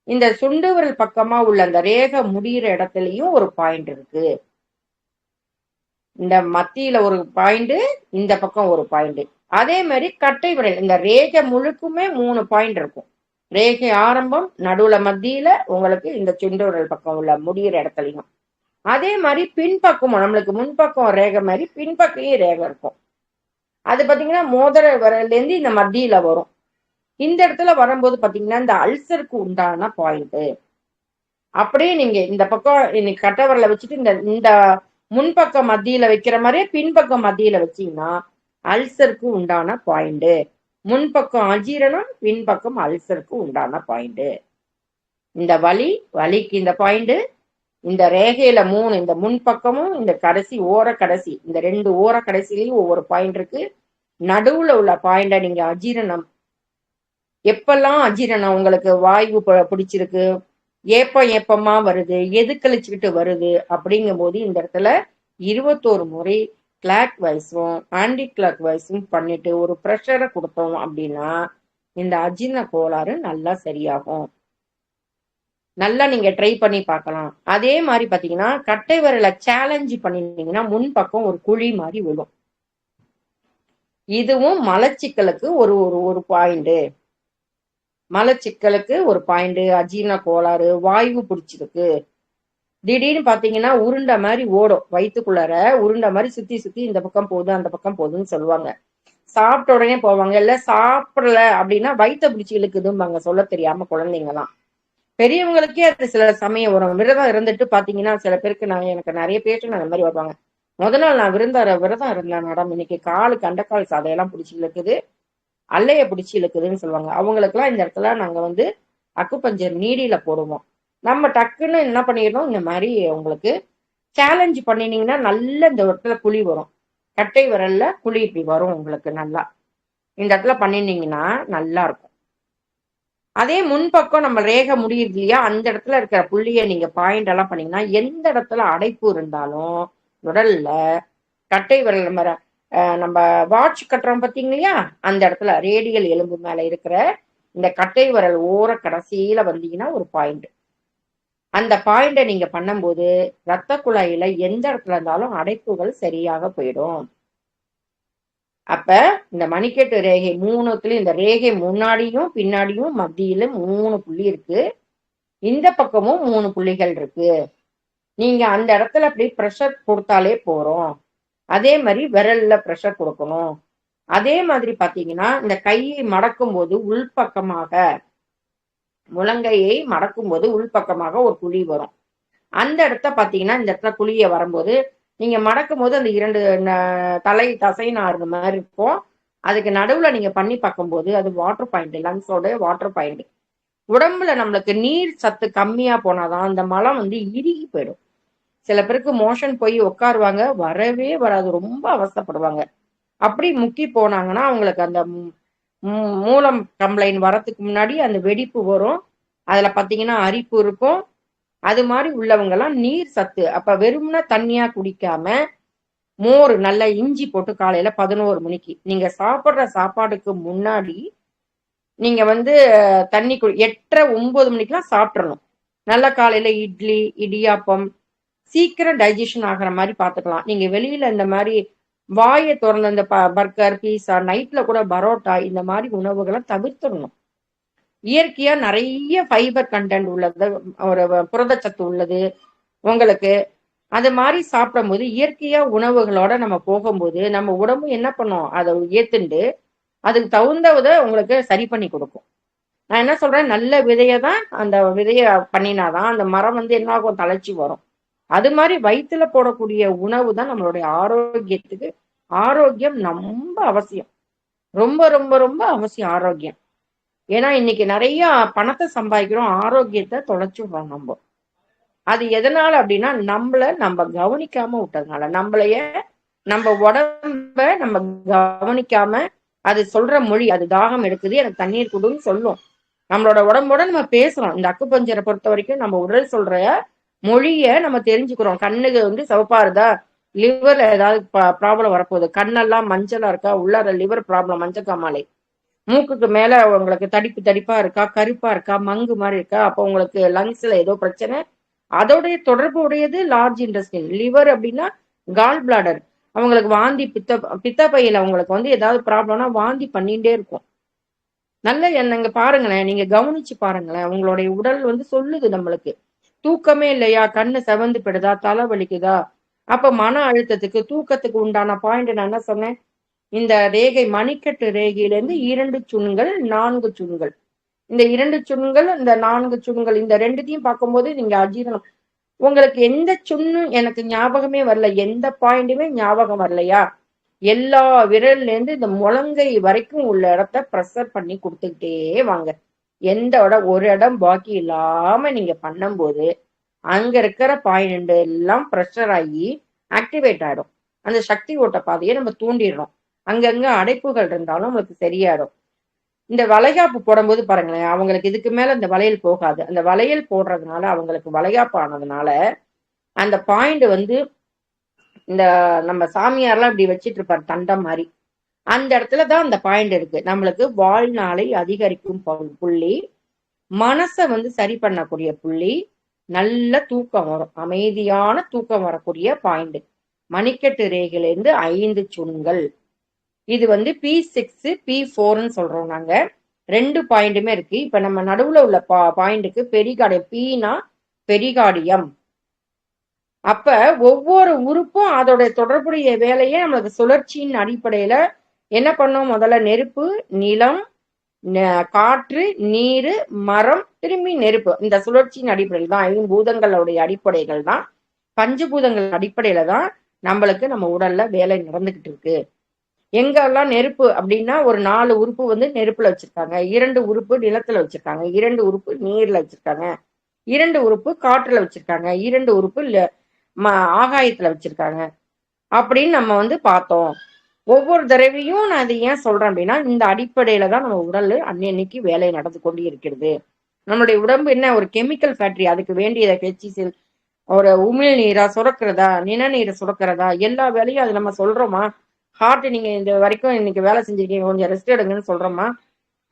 இந்த சுண்டு விரல் பக்கமா உள்ள அந்த ரேகை முடிகிற இடத்துலயும் ஒரு பாயிண்ட் இருக்கு. இந்த மத்தியில ஒரு பாயிண்ட், இந்த பக்கம் ஒரு பாயிண்ட். அதே மாதிரி கட்டை விரல் இந்த ரேகை முழுக்குமே 3 பாயிண்ட் இருக்கும். ரேகை ஆரம்பம், நடுவுல மத்தியில உங்களுக்கு இந்த சுண்டு விரல் பக்கம் உள்ள முடிகிற இடத்துலயும். அதே மாதிரி பின்பக்கமும் நம்மளுக்கு முன்பக்கம் ரேகை மாதிரி பின்பக்கையும் ரேகை இருக்கும். அது பாத்தீங்கன்னா மோதிர விரல்ல இருந்து இந்த மத்தியில வரும். இந்த இடத்துல வரும்போது பாத்தீங்கன்னா இந்த அல்சருக்கு உண்டான பாயிண்ட். அப்படியே நீங்க இந்த பக்கம் இன்னைக்கு கட்டை விரலை வச்சுட்டு இந்த முன்பக்கம் மத்தியில வைக்கிற மாதிரியே பின்பக்கம் மத்தியில வச்சீங்கன்னா அல்சருக்கு உண்டான பாயிண்ட். முன்பக்கம் அஜீரணம், பின்பக்கம் அல்சருக்கு உண்டான பாயிண்ட். இந்த வலிக்கு இந்த பாயிண்ட், இந்த ரேகையில 3 இந்த முன்பக்கமும் இந்த கடைசி ஓர கடைசி இந்த 2 ஓர கடைசியிலையும் ஒவ்வொரு பாயிண்ட் இருக்கு. நடுவுல உள்ள பாயிண்ட நீங்க அஜீரணம், எப்பெல்லாம் அஜீரணம் உங்களுக்கு வாயு பிடிச்சிருக்கு, ஏப்பமா வருது, எது கழிச்சுக்கிட்டு வருது அப்படிங்கும் போது இந்த இடத்துல 21 முறை கிளாக் வைஸும் ஆன்டி கிளாக் வைஸும் பண்ணிட்டு ஒரு ப்ரெஷரை கொடுத்தோம் அப்படின்னா இந்த அஜீரண கோளாறு நல்லா சரியாகும். நல்லா நீங்க ட்ரை பண்ணி பார்க்கலாம். அதே மாதிரி பாத்தீங்கன்னா கட்டை விரலை சேலஞ்ச் பண்ணிருந்தீங்கன்னா முன்பக்கம் ஒரு குழி மாதிரி விழும். இதுவும் மலச்சிக்கலுக்கு ஒரு ஒரு ஒரு பாயிண்ட். மலச்சிக்கலுக்கு ஒரு பாயிண்ட், அஜீரண கோளாறு, வாய்வு பிடிச்சிருக்கு, திடீர்னு பாத்தீங்கன்னா உருண்டை மாதிரி ஓடும் வயிற்றுக்குள்ளார, உருண்டை மாதிரி சுத்தி சுத்தி இந்த பக்கம் போகுது அந்த பக்கம் போகுதுன்னு சொல்லுவாங்க. சாப்பிட்ட உடனே போவாங்க, இல்ல சாப்பிடல அப்படின்னா வயிற்ற பிடிச்சி இழுக்குதும்பாங்க சொல்ல தெரியாம குழந்தைங்கலாம். பெரியவங்களுக்கே அது சில சமயம் வரும். விரதம் இருந்துட்டு பாத்தீங்கன்னா சில பேருக்கு எனக்கு நிறைய பேருக்கு அந்த மாதிரி வருவாங்க. முதல் நாள் நான் விரதம் இருந்தேன் மேடம், இன்னைக்கு காலு கண்டக்கால் சதையெல்லாம் பிடிச்சி இழுக்குது, அல்லைய பிடிச்சி இழுக்குதுன்னு சொல்லுவாங்க. அவங்களுக்குலாம் இந்த இடத்துல நாங்க வந்து அக்குப்பஞ்சர் நீடியில போடுவோம். நம்ம டக்குன்னு என்ன பண்ணிடணும், இந்த மாதிரி உங்களுக்கு சேலஞ்ச் பண்ணினீங்கன்னா நல்ல இந்த இடத்துல குழி வரும். கட்டை விரல்ல குழி இப்படி வரும் உங்களுக்கு. நல்லா இந்த இடத்துல பண்ணினீங்கன்னா நல்லா இருக்கும். அதே முன்பக்கம் நம்ம ரேகை முடியுது இல்லையா, அந்த இடத்துல இருக்கிற புள்ளிய நீங்க பாயிண்ட் எல்லாம் பண்ணீங்கன்னா எந்த இடத்துல அடைப்பு இருந்தாலும் உடல்ல கட்டை விரல் நம்ம வாட்ச் கட்டுறோம் பார்த்தீங்க இல்லையா, அந்த இடத்துல ரேடியல் எலும்பு மேல இருக்கிற இந்த கட்டை விரல் ஓர கடைசியில வந்தீங்கன்னா ஒரு பாயிண்ட். அந்த பாயிண்டை நீங்க பண்ணும்போது ரத்த குழாயில எந்த இடத்துல இருந்தாலும் அடைப்புகள் சரியாக போயிடும். அப்ப இந்த மணிக்கட்டு ரேகை மூணுத்துலயும், இந்த ரேகை முன்னாடியும் பின்னாடியும் மத்தியில 3 புள்ளி இருக்கு, இந்த பக்கமும் 3 புள்ளிகள் இருக்கு. நீங்க அந்த இடத்துல அப்படி ப்ரெஷர் கொடுத்தாலே போறோம். அதே மாதிரி விரல்ல ப்ரெஷர் கொடுக்கணும். அதே மாதிரி பாத்தீங்கன்னா இந்த கையை மடக்கும் போது உள்பக்கமாக, முழங்கையை மடக்கும் போது உள்பக்கமாக ஒரு குழி வரும். அந்த இடத்த பாத்தீங்கன்னா இந்த இடத்துல குழிய வரும்போது நீங்க மடக்கும் போது அந்த 2 தலை தசை நாறு மாதிரி இருக்கும். அதுக்கு நடுவுல நீங்க பண்ணி பார்க்கும்போது அது வாட்டர் பாயிண்ட், லங்ஸோட வாட்டர் பாயிண்ட். உடம்புல நம்மளுக்கு நீர் சத்து கம்மியா போனாதான் அந்த மலம் வந்து இறுகி போயிடும். சில பேருக்கு மோஷன் போய் உட்காருவாங்க, வரவே வராது, ரொம்ப அவஸ்தைப்படுவாங்க. அப்படி முக்கி போனாங்கன்னா அவங்களுக்கு அந்த மூலம் கம்ப்ளைண்ட் வரத்துக்கு முன்னாடி அந்த வெடிப்பு வரும். அதுல பாத்தீங்கன்னா அரிப்பு இருக்கும். அது மாதிரி உள்ளவங்க எல்லாம் நீர் சத்து, அப்ப வெறும்னா தண்ணியா குடிக்காம மோர் நல்லா இஞ்சி போட்டு காலையில 11 மணிக்கு நீங்க சாப்பிடுற சாப்பாடுக்கு முன்னாடி நீங்க வந்து தண்ணி 8:30 9 மணிக்கெல்லாம் சாப்பிட்றணும். நல்லா காலையில இட்லி இடியாப்பம் சீக்கிரம் டைஜஷன் ஆகிற மாதிரி பார்த்துக்கலாம். நீங்க வெளியில இந்த மாதிரி வாயை திறந்த இந்த பர்கர் பீஸா, நைட்ல கூட பரோட்டா, இந்த மாதிரி உணவுகளை தவிர்த்துடணும். இயற்கையா நிறைய ஃபைபர் கண்டென்ட் உள்ளது, ஒரு புரதச்சத்து உள்ளது உங்களுக்கு. அது மாதிரி சாப்பிடும் போது இயற்கையா உணவுகளோட நம்ம போகும்போது நம்ம உடம்பு என்ன பண்ணும், அதை ஏத்துண்டு அதுக்கு தகுந்ததை உங்களுக்கு சரி பண்ணி கொடுக்கும். நான் என்ன சொல்றேன், நல்ல விதையை தான், அந்த விதைய பண்ணினாதான் அந்த மரம் வந்து என்ன ஆகும், தளர்ச்சி வரும். அது மாதிரி வயிற்றுல போடக்கூடிய உணவு தான் நம்மளுடைய ஆரோக்கியத்துக்கு. ஆரோக்கியம் ரொம்ப அவசியம், ரொம்ப ரொம்ப ரொம்ப அவசியம் ஆரோக்கியம். ஏன்னா இன்னைக்கு நிறைய பணத்தை சம்பாதிக்கிறோம், ஆரோக்கியத்தை தொலைச்சுடுறோம் நம்ம. அது எதனால அப்படின்னா நம்ம கவனிக்காம விட்டதுனால, நம்ம உடம்ப நம்ம கவனிக்காம, அது சொல்ற மொழி, அது தாகம் எடுக்குது எனக்கு தண்ணீர் கொடுன்னு சொல்லும். நம்மளோட உடம்போட நம்ம பேசுறோம். இந்த அக்குப்பஞ்சரை பொறுத்த வரைக்கும் நம்ம உடல் சொல்ற மொழிய நம்ம தெரிஞ்சுக்கிறோம். கண்ணுக்கு வந்து சிவப்பா இருந்தா லிவர்ல ஏதாவது ப்ராப்ளம் வரப்போகுது, கண்ணெல்லாம் மஞ்சளா இருக்கா உள்ளார லிவர் ப்ராப்ளம், மஞ்சக்காமாலை. மூக்குக்கு மேல உங்களுக்கு தடிப்பு தடிப்பா இருக்கா, கருப்பா இருக்கா, மங்கு மாதிரி இருக்கா, அப்போ உங்களுக்கு லங்ஸ்ல ஏதோ பிரச்சனை. அதோடைய தொடர்பு உடையது லார்ஜ் இன்டெஸ்டைன். லிவர் அப்படின்னா கால் பிளாடர். அவங்களுக்கு வாந்தி, பித்த பையில அவங்களுக்கு வந்து ஏதாவது ப்ராப்ளம்னா வாந்தி பண்ணிட்டே இருக்கும். நல்ல என்னங்க பாருங்களேன், நீங்க கவனிச்சு பாருங்களேன், உங்களுடைய உடல் வந்து சொல்லுது நம்மளுக்கு. தூக்கமே இல்லையா, கண்ணு செவந்து போயிடுதா, தலை வலிக்குதா, அப்ப மன அழுத்தத்துக்கு தூக்கத்துக்கு உண்டான பாயிண்ட் நான் என்ன சொன்னேன், இந்த ரேகை மணிக்கட்டு ரேகையிலிருந்து 2 சுண்கள் 4 சுண்கள், இந்த 2 சுண்கள் இந்த 4 சுண்கள், இந்த ரெண்டுத்தையும் பார்க்கும்போது நீங்க அஜீரணம். உங்களுக்கு எந்த சுண்ணும் எனக்கு ஞாபகமே வரல, எந்த பாயிண்ட்டுமே ஞாபகம் வரலையா, எல்லா விரல்ல இருந்து இந்த முழங்கை வரைக்கும் உள்ள இடத்த ப்ரெஷர் பண்ணி கொடுத்துக்கிட்டே வாங்க. எந்த இடம் ஒரு இடம் பாக்கி இல்லாம நீங்க பண்ணும்போது அங்க இருக்கிற பாயிண்ட் எல்லாம் ப்ரெஷர் ஆகி ஆக்டிவேட் ஆயிடும். அந்த சக்தி ஓட்ட பாதையை நம்ம தூண்டிடுறோம். அங்கங்க அடைப்புகள் இருந்தாலும் உங்களுக்கு சரியாயிடும். இந்த வளைகாப்பு போடும்போது பாருங்களேன், அவங்களுக்கு இதுக்கு மேல இந்த வளையல் போகாது. அந்த வளையல் போடுறதுனால அவங்களுக்கு வளைகாப்பு ஆனதுனால அந்த பாயிண்ட் வந்து இந்த நம்ம சாமியார்லாம் இப்படி வச்சிட்டு இருப்பாரு தண்டம் மாதிரி, அந்த இடத்துல தான் அந்த பாயிண்ட் இருக்கு. நம்மளுக்கு வாழ்நாளை அதிகரிக்கும் புள்ளி, மனசை வந்து சரி பண்ணக்கூடிய புள்ளி. நல்ல தூக்கம் வரும், அமைதியான தூக்கம் வரக்கூடிய பாயிண்ட். மணிக்கட்டு ரேகையிலிருந்து 5 தூண்கள். இது வந்து P6 P4ன்னு சொல்றோம் நாங்க. 2 பாயிண்ட்டுமே இருக்கு. இப்ப நம்ம நடுவுல உள்ள பாயிண்ட்டுக்கு பெரிகார்டியம், பீனா பெரிகார்டியம். அப்ப ஒவ்வொரு உறுப்பும் அதோட தொடர்புடைய வேலையை நம்மளுக்கு சுழற்சியின் அடிப்படையில என்ன பண்ணும்? முதல்ல நெருப்பு, நிலம், காற்று, நீரு, மரம், திரும்பி நெருப்பு. இந்த சுழற்சியின் அடிப்படையில் தான், ஐம்பூதங்களுடைய அடிப்படைகள் தான், பஞ்சபூதங்கள் அடிப்படையில தான் நம்மளுக்கு நம்ம உடல்ல வேலை நடந்துகிட்டு இருக்கு. எங்கெல்லாம் நெருப்பு அப்படின்னா ஒரு 4 உறுப்பு வந்து நெருப்புல வச்சிருக்காங்க, 2 உறுப்பு நிலத்துல வச்சிருக்காங்க, 2 உறுப்பு நீர்ல வச்சிருக்காங்க, 2 உறுப்பு காற்றுல வச்சிருக்காங்க, 2 உறுப்பு ஆகாயத்துல வச்சிருக்காங்க அப்படின்னு நம்ம வந்து பார்த்தோம். ஒவ்வொரு தடவையும் நான் இதை ஏன் சொல்றேன் அப்படின்னா, இந்த அடிப்படையில தான் நம்ம உடல் அன்னைக்கு வேலை நடந்து கொண்டு இருக்கிறது. நம்மளுடைய உடம்பு என்ன ஒரு கெமிக்கல் ஃபேக்டரி. அதுக்கு வேண்டியதை HCl ஒரு உமிழ் நீரா சுரக்கிறதா, நிணநீரை சுரக்கிறதா, எல்லா வேலையும் அது நம்ம சொல்றோமா? ஹார்ட் நீங்க இந்த வரைக்கும் இன்னைக்கு வேலை செஞ்சிருக்கீங்க, கொஞ்சம் ரெஸ்ட் எடுங்கன்னு சொல்றோமா?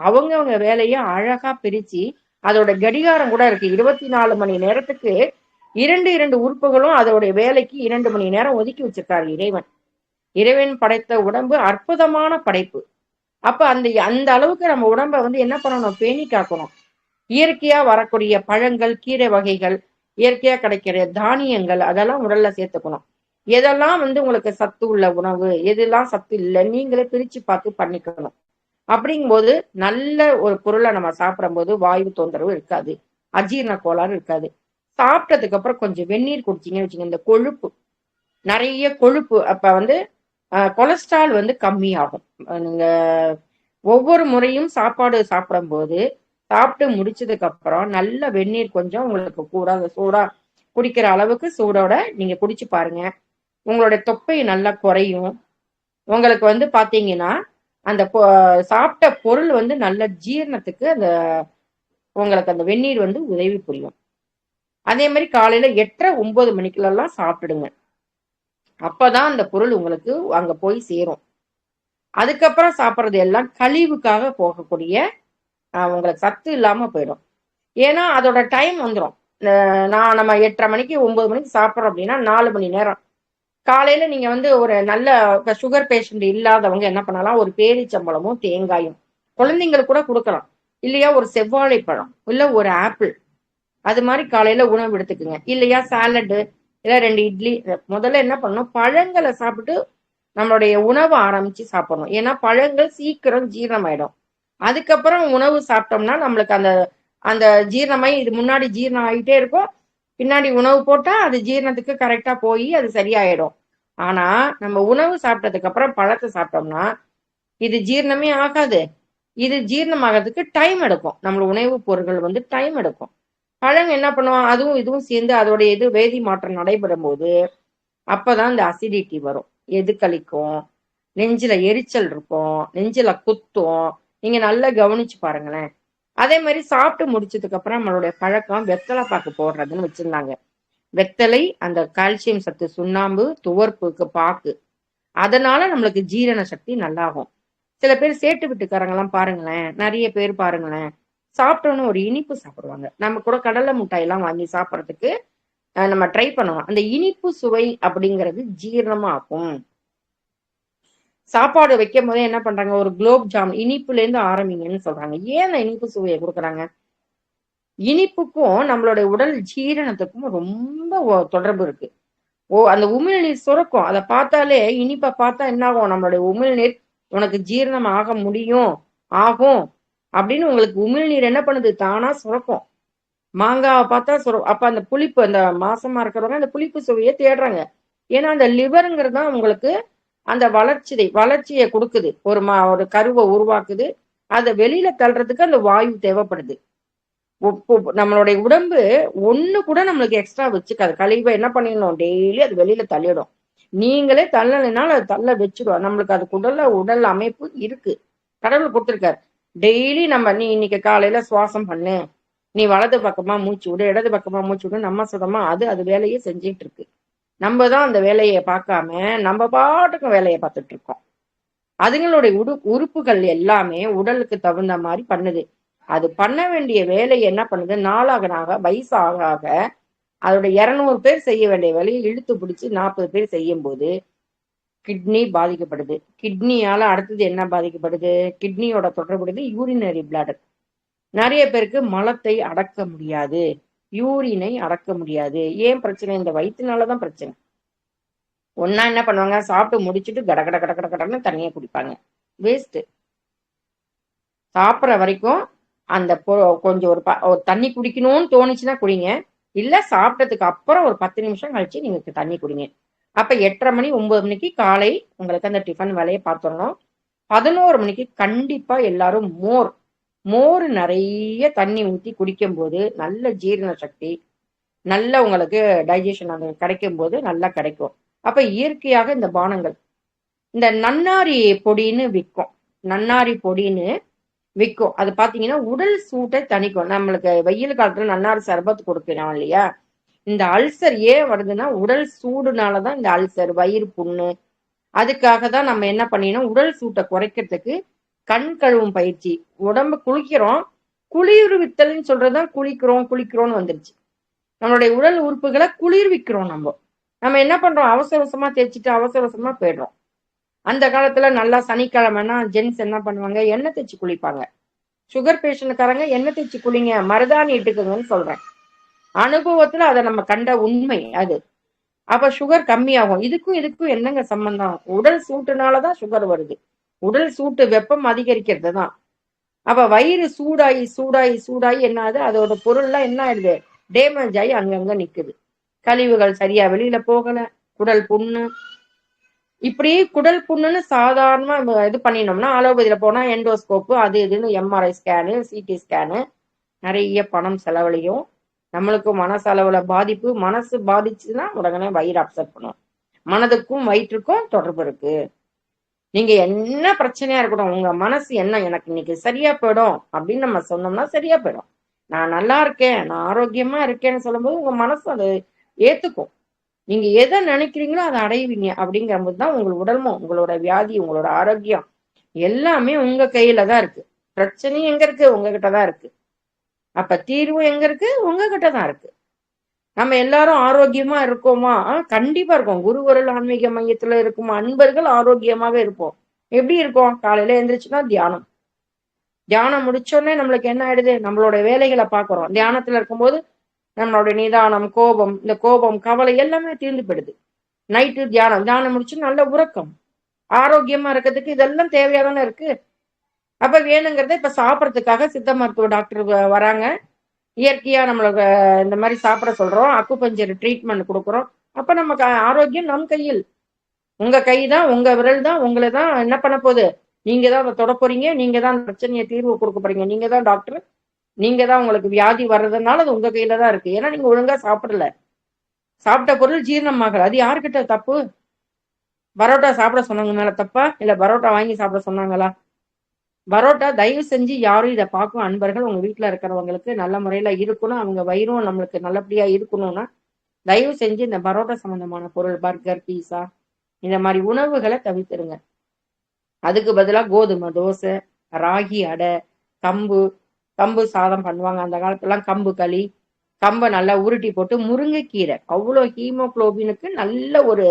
அவங்க வேலையை அழகா பிரிச்சு, அதோட கடிகாரம் கூட இருக்கு. 24 மணி நேரத்துக்கு 2 உறுப்புகளும் அதோடைய வேலைக்கு 2 மணி நேரம் ஒதுக்கி வச்சிருக்காரு இறைவன். இறைவன் படைத்த உடம்பு அற்புதமான படைப்பு. அப்ப அந்த அந்த அளவுக்கு நம்ம உடம்ப வந்து என்ன பண்ணணும்? பேணி காக்கணும். இயற்கையா வரக்கூடிய பழங்கள், கீரை வகைகள், இயற்கையா கிடைக்கிற தானியங்கள், அதெல்லாம் உடல்ல சேர்த்துக்கணும். எதெல்லாம் வந்து உங்களுக்கு சத்து உள்ள உணவு, எதெல்லாம் சத்து இல்லை, நீங்களே பிரிச்சு பார்த்து பண்ணிக்கணும். அப்படிங்கும்போது நல்ல ஒரு பொருளை நம்ம சாப்பிடும் போது வாயு தொந்தரவு இருக்காது, அஜீரண கோளாறு இருக்காது. சாப்பிட்டதுக்கு அப்புறம் கொஞ்சம் வெந்நீர் குடிச்சிங்கன்னு வச்சுங்க, இந்த கொழுப்பு, நிறைய கொழுப்பு, அப்ப வந்து கொலஸ்ட்ரால் வந்து கம்மியாகும். நீங்க ஒவ்வொரு முறையும் சாப்பாடு சாப்பிடும் போது சாப்பிட்டு முடிச்சதுக்கு அப்புறம் நல்ல வெந்நீர் கொஞ்சம் உங்களுக்கு கூட சூடா குடிக்கிற அளவுக்கு சூடோட நீங்க குடிச்சு பாருங்க. உங்களுடைய தொப்பை நல்லா குறையும். உங்களுக்கு வந்து பாத்தீங்கன்னா அந்த சாப்பிட்ட பொருள் வந்து நல்ல ஜீரணத்துக்கு அந்த உங்களுக்கு அந்த வெந்நீர் வந்து உதவி புரியும். அதே மாதிரி காலையில 8:30 9 மணிக்குலாம் சாப்பிடுங்க. அப்பதான் அந்த பொருள் உங்களுக்கு அங்க போய் சேரும். அதுக்கப்புறம் சாப்பிட்றது எல்லாம் கழிவுக்காக போகக்கூடிய உங்களுக்கு சத்து இல்லாம போயிடும். ஏன்னா அதோட டைம் வந்துடும். நம்ம 8:30 மணிக்கு 9 மணிக்கு சாப்பிட்றோம் அப்படின்னா 4 மணி நேரம். காலையில நீங்க வந்து ஒரு நல்ல சுகர் பேஷண்ட் இல்லாதவங்க என்ன பண்ணலாம்? ஒரு பேரிச்சம்பழமும் தேங்காயும் குழந்தைங்களுக்கு கூட கொடுக்கலாம். இல்லையா ஒரு செவ்வாழை பழம், இல்ல ஒரு ஆப்பிள், அது மாதிரி காலையில உணவு எடுத்துக்குங்க. இல்லையா சாலடு, இல்ல 2 இட்லி. முதல்ல என்ன பண்ணணும்? பழங்களை சாப்பிட்டு நம்மளுடைய உணவு ஆரம்பிச்சு சாப்பிடணும். ஏன்னா பழங்கள் சீக்கிரம் ஜீரணமாயிடும். அதுக்கப்புறம் உணவு சாப்பிட்டோம்னா நம்மளுக்கு அந்த அந்த ஜீரணமாயி இது முன்னாடி ஜீரணம் ஆகிட்டே இருக்கும். பின்னாடி உணவு போட்டா அது ஜீரணத்துக்கு கரெக்டா போய் அது சரியாயிடும். ஆனா நம்ம உணவு சாப்பிட்டதுக்கு அப்புறம் பழத்தை சாப்பிட்டோம்னா இது ஜீரணமே ஆகாது. இது ஜீரணம் ஆகிறதுக்கு டைம் எடுக்கும். நம்ம உணவு பொருட்கள் வந்து டைம் எடுக்கும். பழங்க என்ன பண்ணுவோம்? அதுவும் இதுவும் சேர்ந்து அதோடைய இது வேதி மாற்றம் நடைபெறும் போது அப்பதான் இந்த அசிடிட்டி வரும், எதுக்களிக்கும், நெஞ்சில எரிச்சல் இருக்கும், நெஞ்சில குத்தும். நீங்க நல்லா கவனிச்சு பாருங்களேன். அதே மாதிரி சாப்பிட்டு முடிச்சதுக்கு அப்புறம் நம்மளுடைய பழக்கம் வெத்தலை பாக்கு போடுறதுன்னு வச்சிருந்தாங்க. வெத்தலை, அந்த கால்சியம் சத்து, சுண்ணாம்பு, துவர்ப்புக்கு பாக்கு, அதனால நம்மளுக்கு ஜீரண சக்தி நல்லாகும். சில பேர் சேட்டு வீட்டுக்காரங்கெல்லாம் பாருங்களேன், நிறைய பேர் பாருங்களேன், சாப்பிட்டோன்னு ஒரு இனிப்பு சாப்பிடுவாங்க. நம்ம கூட கடலை மிட்டாய் எல்லாம் வாங்கி சாப்பிட்றதுக்கு நம்ம ட்ரை பண்ணுவோம். அந்த இனிப்பு சுவை அப்படிங்கிறது ஜீரணமாகும். சாப்பாடு வைக்கும் போதே என்ன பண்றாங்க? ஒரு குலோப் ஜாம் இனிப்புல இருந்து ஆரம்பிங்கன்னு சொல்றாங்க. ஏன் அந்த இனிப்பு சுவையை கொடுக்குறாங்க? இனிப்புக்கும் நம்மளுடைய உடல் ஜீரணத்துக்கும் ரொம்ப தொடர்பு இருக்கு. அந்த உமிழ்நீர் சுரக்கும். அதை பார்த்தாலே, இனிப்பை பார்த்தா என்ன ஆகும்? நம்மளுடைய உமிழ்நீர் உனக்கு ஜீரணம் ஆக முடியும், ஆகும் அப்படின்னு உங்களுக்கு உமிழ்நீர் என்ன பண்ணுது? தானா சுரக்கும். மாங்காவை பார்த்தா அப்ப அந்த புளிப்பு, அந்த மாசமா இருக்கிறவங்க அந்த புளிப்பு சுவையை தேடுறாங்க. ஏன்னா அந்த லிவருங்கிறது தான் உங்களுக்கு அந்த வளர்ச்சியை கொடுக்குது. ஒரு கருவை உருவாக்குது. அதை வெளியில தள்ளுறதுக்கு அந்த வாயு தேவைப்படுது. நம்மளுடைய உடம்பு ஒண்ணு கூட நம்மளுக்கு எக்ஸ்ட்ரா வச்சுக்காது. கழிவை என்ன பண்ணிடணும்? டெய்லி அது வெளியில தள்ளிடும். நீங்களே தள்ளலைனாலும் அது தள்ள வச்சிடும். நம்மளுக்கு அது உடல் அமைப்பு இருக்கு, கடவுள் கொடுத்துருக்காரு. டெய்லி நீ இன்னைக்கு காலையில சுவாசம் பண்ணு, நீ வலது பக்கமா மூச்சு விடு, இடது பக்கமா மூச்சு விடு, நம்ம சுடமா அது வேலையை செஞ்சிட்டு இருக்கு. நம்ம தான் அந்த வேலையை பார்க்காம நம்ம பாட்டுக்கும் வேலையை பார்த்துட்டு இருக்கோம். அதுங்களுடைய உறுப்புகள் எல்லாமே உடலுக்கு தகுந்த மாதிரி பண்ணுது. அது பண்ண வேண்டிய வேலையை என்ன பண்ணுது, நாளாக நாக வயசு ஆக ஆக அதோட 200 பேர் செய்ய வேண்டிய வேலையை இழுத்து பிடிச்சி 40 பேர் செய்யும் போது கிட்னி பாதிக்கப்படுது. கிட்னியால அடுத்தது என்ன பாதிக்கப்படுது, கிட்னியோட தொடர்புடையது யூரினரி பிளாடர். நிறைய பேருக்கு மலத்தை அடக்க முடியாது, யூரினை அடக்க முடியாது. ஏன் பிரச்சனை, இந்த வயிற்றுனாலதான் பிரச்சனை. ஒன்னா என்ன பண்ணுவாங்க, சாப்பிட்டு முடிச்சுட்டு கட கட கட கட கடன்னு தண்ணியை குடிப்பாங்க, வேஸ்ட். சாப்பிட்ற வரைக்கும் அந்த கொஞ்சம் ஒரு தண்ணி குடிக்கணும்னு தோணுச்சுன்னா குடிங்க, இல்ல சாப்பிட்டதுக்கு அப்புறம் ஒரு 10 நிமிஷம் கழிச்சு நீங்க தண்ணி குடிங்க. அப்ப 8:30 மணி 9 மணிக்கு காலை உங்களுக்கு அந்த டிஃபன் வேலையை பார்த்துடணும். 11 மணிக்கு கண்டிப்பா எல்லாரும் மோர் நிறைய தண்ணி ஊற்றி குடிக்கும் போது நல்ல ஜீரண சக்தி, நல்ல உங்களுக்கு டைஜஷன் அது கிடைக்கும் போது நல்லா கிடைக்கும். அப்ப இயற்கையாக இந்த பானங்கள், இந்த நன்னாரி பொடின்னு விற்கும், நன்னாரி பொடின்னு விற்கும். அது பாத்தீங்கன்னா உடல் சூட்டை தணிக்கும். நம்மளுக்கு வெயில் காலத்துல நன்னாரி சர்பத்து கொடுக்கிறோம் இல்லையா, இந்த அல்சர் ஏன் வருதுன்னா உடல் சூடுனாலதான் இந்த அல்சர், வயிறு புண்ணு. அதுக்காக தான் நம்ம என்ன பண்ணினோம், உடல் சூட்டை குறைக்கிறதுக்கு கண் கழுவும் பயிற்சி. உடம்பு குளிக்கிறோம், குளிர்வித்தல்னு சொல்றதுதான் குளிக்கிறோம்னு வந்துருச்சு. நம்மளுடைய உடல் உறுப்புகளை குளிர்விக்கிறோம். நம்ம என்ன பண்றோம், அவசர அவசரமா தேய்ச்சிட்டு அவசர அவசரமா போயிடுறோம். அந்த காலத்துல நல்லா சனிக்கிழமைனா ஜென்ஸ் என்ன பண்ணுவாங்க, எண்ணெய் தேய்ச்சி குளிப்பாங்க. சுகர் பேஷண்ட்காரங்க எண்ணெய் தேய்ச்சி குளிங்க, மருதாணி இட்டுக்குங்கன்னு சொல்றேன். அனுபவத்துல அதை நம்ம கண்ட உண்மை அது. அப்ப சுகர் கம்மியாகும். இதுக்கும் என்னங்க சம்பந்தம், உடல் சூட்டுனாலதான் சுகர் வருது. உடல் சூட்டு வெப்பம் அதிகரிக்கிறது தான். அப்ப வயிறு சூடாகி சூடாகி சூடாகி என்ன ஆகுது, அதோட பொருள்லாம் என்ன ஆயிடுது, டேமேஜ் ஆகி அங்கங்க நிக்குது. கழிவுகள் சரியா வெளியில போகல, குடல் புண்ணு. இப்படி குடல் புண்ணுன்னு சாதாரணமா இது பண்ணினோம்னா அலோபதியில போனா எண்டோஸ்கோப்பு அது இதுன்னு எம்ஆர்ஐ ஸ்கேனு சிடி ஸ்கேனு நிறைய பணம் செலவழியும். நம்மளுக்கும் மனசளவுல பாதிப்பு. மனசு பாதிச்சுன்னா உடனே வயிறு அப்செட் பண்ணும். மனதுக்கும் வயிற்றுக்கும் தொடர்பு இருக்கு. நீங்க என்ன பிரச்சனையா இருக்கட்டும், உங்க மனசு என்ன, எனக்கு இன்னைக்கு சரியா போயிடும் அப்படின்னு நம்ம சொன்னோம்னா சரியா போயிடும். நான் நல்லா இருக்கேன், நான் ஆரோக்கியமா இருக்கேன்னு சொல்லும்போது உங்க மனசு அதை ஏத்துக்கும். நீங்க எதை நினைக்கிறீங்களோ அதை அடைவீங்க. அப்படிங்கிற போது தான் உங்கள் உடலும், உங்களோட வியாதி, உங்களோட ஆரோக்கியம் எல்லாமே உங்க கையில தான் இருக்கு. பிரச்சனையும் எங்க இருக்கு, உங்ககிட்ட தான் இருக்கு. அப்ப தீர்வு எங்க இருக்கு, உங்ககிட்ட தான் இருக்கு. நம்ம எல்லாரும் ஆரோக்கியமா இருக்கோமா, கண்டிப்பா இருக்கோம். குருவருள் ஆன்மீக மையத்துல இருக்கும் அன்பர்கள் ஆரோக்கியமாக இருப்போம். எப்படி இருக்கோம், காலையில எழுந்திரிச்சுன்னா தியானம். தியானம் முடிச்சோடனே நம்மளுக்கு என்ன ஆயிடுது, நம்மளோட வேலைகளை பாக்குறோம். தியானத்துல இருக்கும்போது நம்மளுடைய நிதானம், கோபம், இந்த கோபம் கவலை எல்லாமே தீர்ந்து போயிடுது. நைட்டு தியானம் முடிச்சு நல்ல உறக்கம். ஆரோக்கியமா இருக்கிறதுக்கு இதெல்லாம் தேவையா தானே இருக்கு. அப்ப வேணுங்கிறத இப்ப சாப்பிடறதுக்காக சித்த மருத்துவ டாக்டர் வராங்க. இயற்கையா நம்மளுக்கு இந்த மாதிரி சாப்பிட சொல்றோம், அக்குபஞ்சர் ட்ரீட்மெண்ட் கொடுக்குறோம். அப்ப நமக்கு ஆரோக்கியம் நம் கையில். உங்க கை தான், உங்க விரல் தான் உங்களை தான் என்ன பண்ண போகுது. நீங்க தான் அதை தொட போறீங்க, நீங்க தான் பிரச்சனையை தீர்வு கொடுக்க போறீங்க. நீங்க தான் டாக்டர், நீங்க தான் உங்களுக்கு வியாதி வர்றதுனால அது உங்க கையில தான் இருக்கு. ஏன்னா நீங்க ஒழுங்கா சாப்பிடல, சாப்பிட்ட பொருள் ஜீரணமாகல. அது யாருக்கிட்ட தப்பு? பரோட்டா சாப்பிட சொன்னவங்க மேல தப்பா, இல்ல பரோட்டா வாங்கி சாப்பிட சொன்னாங்களா? பரோட்டா தயவு செஞ்சு யாரும் இதை பார்க்கும் அன்பர்கள், உங்க வீட்டுல இருக்கிறவங்களுக்கு நல்ல முறையில இருக்கணும், அவங்க வயிறும் நம்மளுக்கு நல்லபடியா இருக்கணும்னா தயவு செஞ்சு இந்த பரோட்டா சம்பந்தமான பொருள், பர்கர், பீஸா இந்த மாதிரி உணவுகளை தவிர்த்துருங்க. அதுக்கு பதிலா கோதுமை தோசை, ராகி அடை, கம்பு சாதம் பண்ணுவாங்க அந்த காலத்துலாம். கம்பு களி, கம்பை நல்லா உருட்டி போட்டு முருங்கைக்கீரை, அவ்வளோ ஹீமோகுளோபினுக்கு நல்ல ஒரு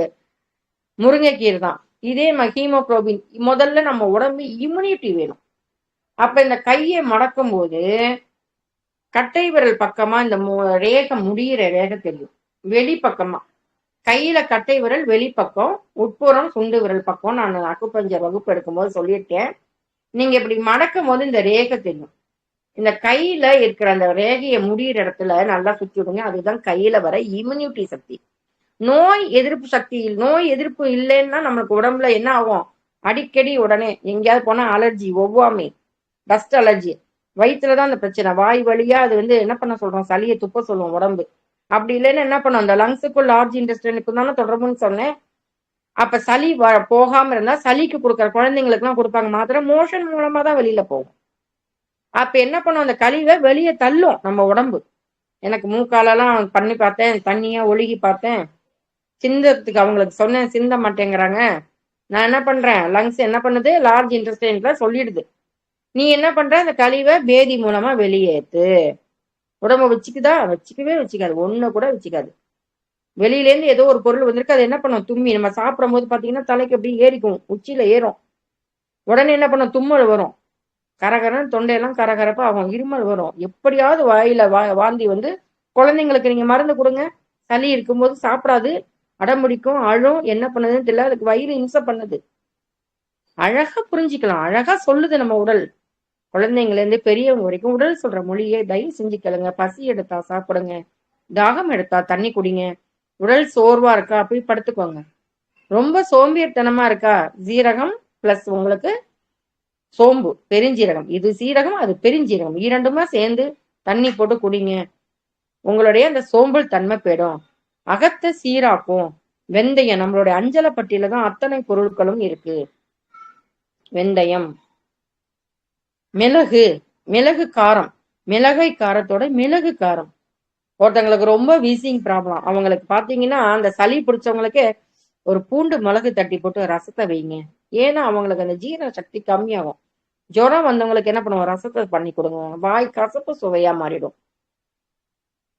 முருங்கைக்கீரை தான். இதே ஹீமோகுளோபின் முதல்ல நம்ம உடம்பு இம்யூனிட்டி வேணும். அப்ப இந்த கையை மடக்கும் போது கட்டை விரல் பக்கமா இந்த ரேகை முடிகிற ரேகை தெரியும். வெளிப்பக்கமா கையில கட்டை விரல் வெளிப்பக்கம், உட்புறம் சுண்டு விரல் பக்கம். நான் அக்குப்பஞ்சர் வகுப்பு எடுக்கும்போது சொல்லியிருக்கேன். நீங்க இப்படி மடக்கும் போது இந்த ரேகை தெரியும். இந்த கையில இருக்கிற அந்த ரேகையை முடிகிற இடத்துல நல்லா சுத்தி விடுங்க. அதுதான் கையில வர இம்யூனிட்டி சக்தி. நோய் எதிர்ப்பு சக்தி, நோய் எதிர்ப்பு இல்லைன்னா நம்மளுக்கு உடம்புல என்ன ஆகும், அடிக்கடி உடனே எங்கேயாவது போனா அலர்ஜி, ஒவ்வாமை, டஸ்ட் அலர்ஜி. வயிற்றுலதான் அந்த பிரச்சனை. வாய் வழியா அது என்ன பண்ண சொல்றோம், சளியை துப்ப சொல்லுவோம் உடம்பு. அப்படி இல்லைன்னா என்ன பண்ணும், அந்த லங்ஸுக்கும் லார்ஜ் இன்டெஸ்டைனுக்கும் தானே தொடர்புன்னு சொன்னேன். அப்ப சளி போகாம இருந்தா சளிக்கு கொடுக்குற குழந்தைங்களுக்கு எல்லாம் கொடுப்பாங்க மாத்திரை, மோஷன் மூலமா தான் வெளியில போகும். அப்ப என்ன பண்ணும், அந்த கழிவை வெளியே தள்ளும் நம்ம உடம்பு. எனக்கு மூக்காலெல்லாம் பண்ணி பார்த்தேன், தண்ணியா ஒழுகி பார்த்தேன், சிந்தத்துக்கு அவங்களுக்கு சொன்னேன், சிந்த மாட்டேங்கிறாங்க. நான் என்ன பண்றேன், லங்ஸ் என்ன பண்ணுது, லார்ஜ் இன்டெஸ்டைன்ல சொல்லிடுது. நீ என்ன பண்ற, அந்த கழிவை பேதி மூலமா வெளியேத்து. உடம்ப வச்சுக்குதா? வச்சுக்காது, ஒண்ணு கூட வச்சுக்காது. வெளியில இருந்து ஏதோ ஒரு பொருள் வந்திருக்கு, அது என்ன பண்ணும், தும்மி நம்ம சாப்பிடும் போது பாத்தீங்கன்னா தலைக்கு அப்படியே ஏறிக்கும், உச்சியில ஏறும். உடனே என்ன பண்ணும், தும்மல் வரும், கரகரன்னு தொண்டையெல்லாம் கரகரப்பா ஆகும், இருமல் வரும். எப்படியாவது வாயில வாந்தி வந்து, குழந்தைங்களுக்கு நீங்க மருந்து கொடுங்க, சளி இருக்கும்போது சாப்பிடாது, அடம்பிடிக்கும், அழும், என்ன பண்ணுதுன்னு தெரியல, அதுக்கு வயிறு இம்சை பண்ணுது. அழகா புரிஞ்சுக்கலாம், அழகா சொல்லுது நம்ம உடல். குழந்தைங்கள்ல இருந்து பெரியவங்க வரைக்கும் உடல் சொல்ற மொழியை தயவு செஞ்சு கேளுங்க. பசி எடுத்தா சாப்பிடுங்க, தாகம் எடுத்தா தண்ணி குடிங்க, உடல் சோர்வா இருக்கா போய் படுத்துக்கோங்க, ரொம்ப சோம்பேறித்தனமா இருக்கா சீரகம் பிளஸ் உங்களுக்கு சோம்பு பெருஞ்சீரகம், இது சீரகம் அது பெருஞ்சீரகம் இரண்டுமா சேர்ந்து தண்ணி போட்டு குடிங்க, உங்களுடைய அந்த சோம்பல் தன்மை போயிடும். அகத்தை சீராக்கும். வெந்தயம், நம்மளுடைய அஞ்சலை பட்டியல தான் அத்தனை பொருட்களும் இருக்கு. வெந்தயம், மிளகு, மிளகு காரம், மிளகை காரத்தோட மிளகு காரம். ஒருத்தங்களுக்கு ரொம்ப வீசிங் ப்ராப்ளம், அவங்களுக்கு பாத்தீங்கன்னா அந்த சளி பிடிச்சவங்களுக்கே ஒரு பூண்டு மிளகு தட்டி போட்டு ரசத்தை வைங்க. ஏன்னா அவங்களுக்கு அந்த ஜீரண சக்தி கம்மியாகும். ஜுரம் வந்தவங்களுக்கு என்ன பண்ணுவோம், ரசத்தை பண்ணி கொடுங்க, வாய் கசப்பு சுவையா மாறிடும்.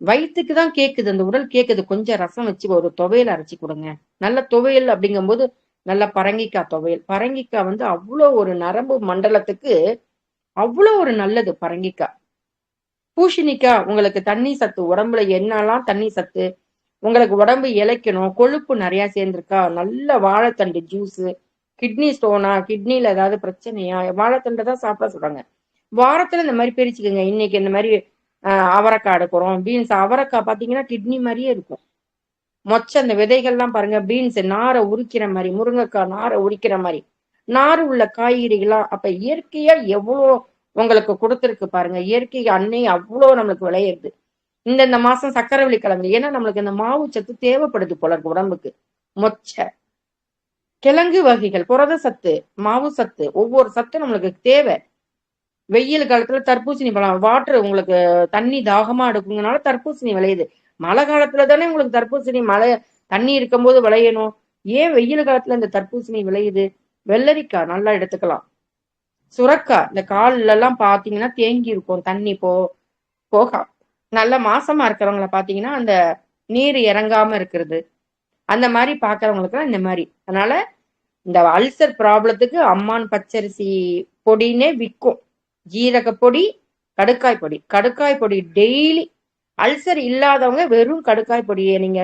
வயிற்றுக்கு தான் கேக்குது, அந்த உடல் கேக்குது, கொஞ்சம் ரசம் வச்சு ஒரு துவையல் அரைச்சி கொடுங்க. நல்ல துவையல் அப்படிங்கும் போது நல்ல பரங்கிக்காய் துவையல். பரங்கிக்காய் வந்து அவ்வளோ ஒரு நரம்பு மண்டலத்துக்கு அவ்வளோ ஒரு நல்லது பரங்கிக்காய். பூசணிக்காய், உங்களுக்கு தண்ணி சத்து, உடம்புல என்னெல்லாம் தண்ணி சத்து, உங்களுக்கு உடம்பு இளைக்கணும், கொழுப்பு நிறைய சேர்ந்திருக்கா, நல்ல வாழைத்தண்டு ஜூஸ். கிட்னி ஸ்டோனா, கிட்னில ஏதாவது பிரச்சனையா, வாழைத்தண்டை தான் சாப்பிட சொல்றாங்க. வாரத்துல இந்த மாதிரி பிரிச்சுக்கோங்க. இன்னைக்கு இந்த மாதிரி அவரைக்காய் எடுக்கிறோம், பீன்ஸ். அவரைக்காய் பாத்தீங்கன்னா கிட்னி மாதிரியே இருக்கும். மொச்ச அந்த விதைகள்லாம் பாருங்க, பீன்ஸ் நாரை உரிக்கிற மாதிரி, முருங்கைக்காய் நாரை உரிக்கிற மாதிரி, நாறு உள்ள காய்கறிகளா. அப்ப இயற்கையா எவ்வளோ உங்களுக்கு கொடுத்துருக்கு பாருங்க. இயற்கை அன்னை அவ்வளோ நம்மளுக்கு விளையுது. இந்த மாசம் சக்கரவள்ளி கிழங்கு, ஏன்னா நம்மளுக்கு இந்த மாவு சத்து தேவைப்படுது போல இருக்கு உடம்புக்கு. மொச்சை, கிழங்கு வகைகள், புரத சத்து, மாவு சத்து, ஒவ்வொரு சத்து நம்மளுக்கு தேவை. வெயில் காலத்துல தர்பூசணி பழம், வாட்டர் உங்களுக்கு தண்ணி தாகமா எடுக்குங்கனால தர்பூசணி விளையுது. மழை காலத்துல தானே உங்களுக்கு தர்பூசணி மழை தண்ணி இருக்கும் போது விளையணும். ஏன் வெயில் காலத்துல இந்த தர்பூசணி விளையுது? வெள்ளரிக்காய் நல்லா எடுத்துக்கலாம். சுரக்காய், இந்த கால்ல எல்லாம் பாத்தீங்கன்னா தேங்கி இருக்கும் தண்ணி போகா. நல்ல மாசமா இருக்கிறவங்கள பாத்தீங்கன்னா அந்த நீர் இறங்காம இருக்கிறது, அந்த மாதிரி பாக்குறவங்களுக்கு இந்த மாதிரி. அதனால இந்த அல்சர் ப்ராப்ளத்துக்கு அம்மான் பச்சரிசி பொடினே விற்கும். ஜீரக பொடி, கடுக்காய் பொடி, கடுக்காய் பொடி டெய்லி. அல்சர் இல்லாதவங்க வெறும் கடுக்காய் பொடியை நீங்க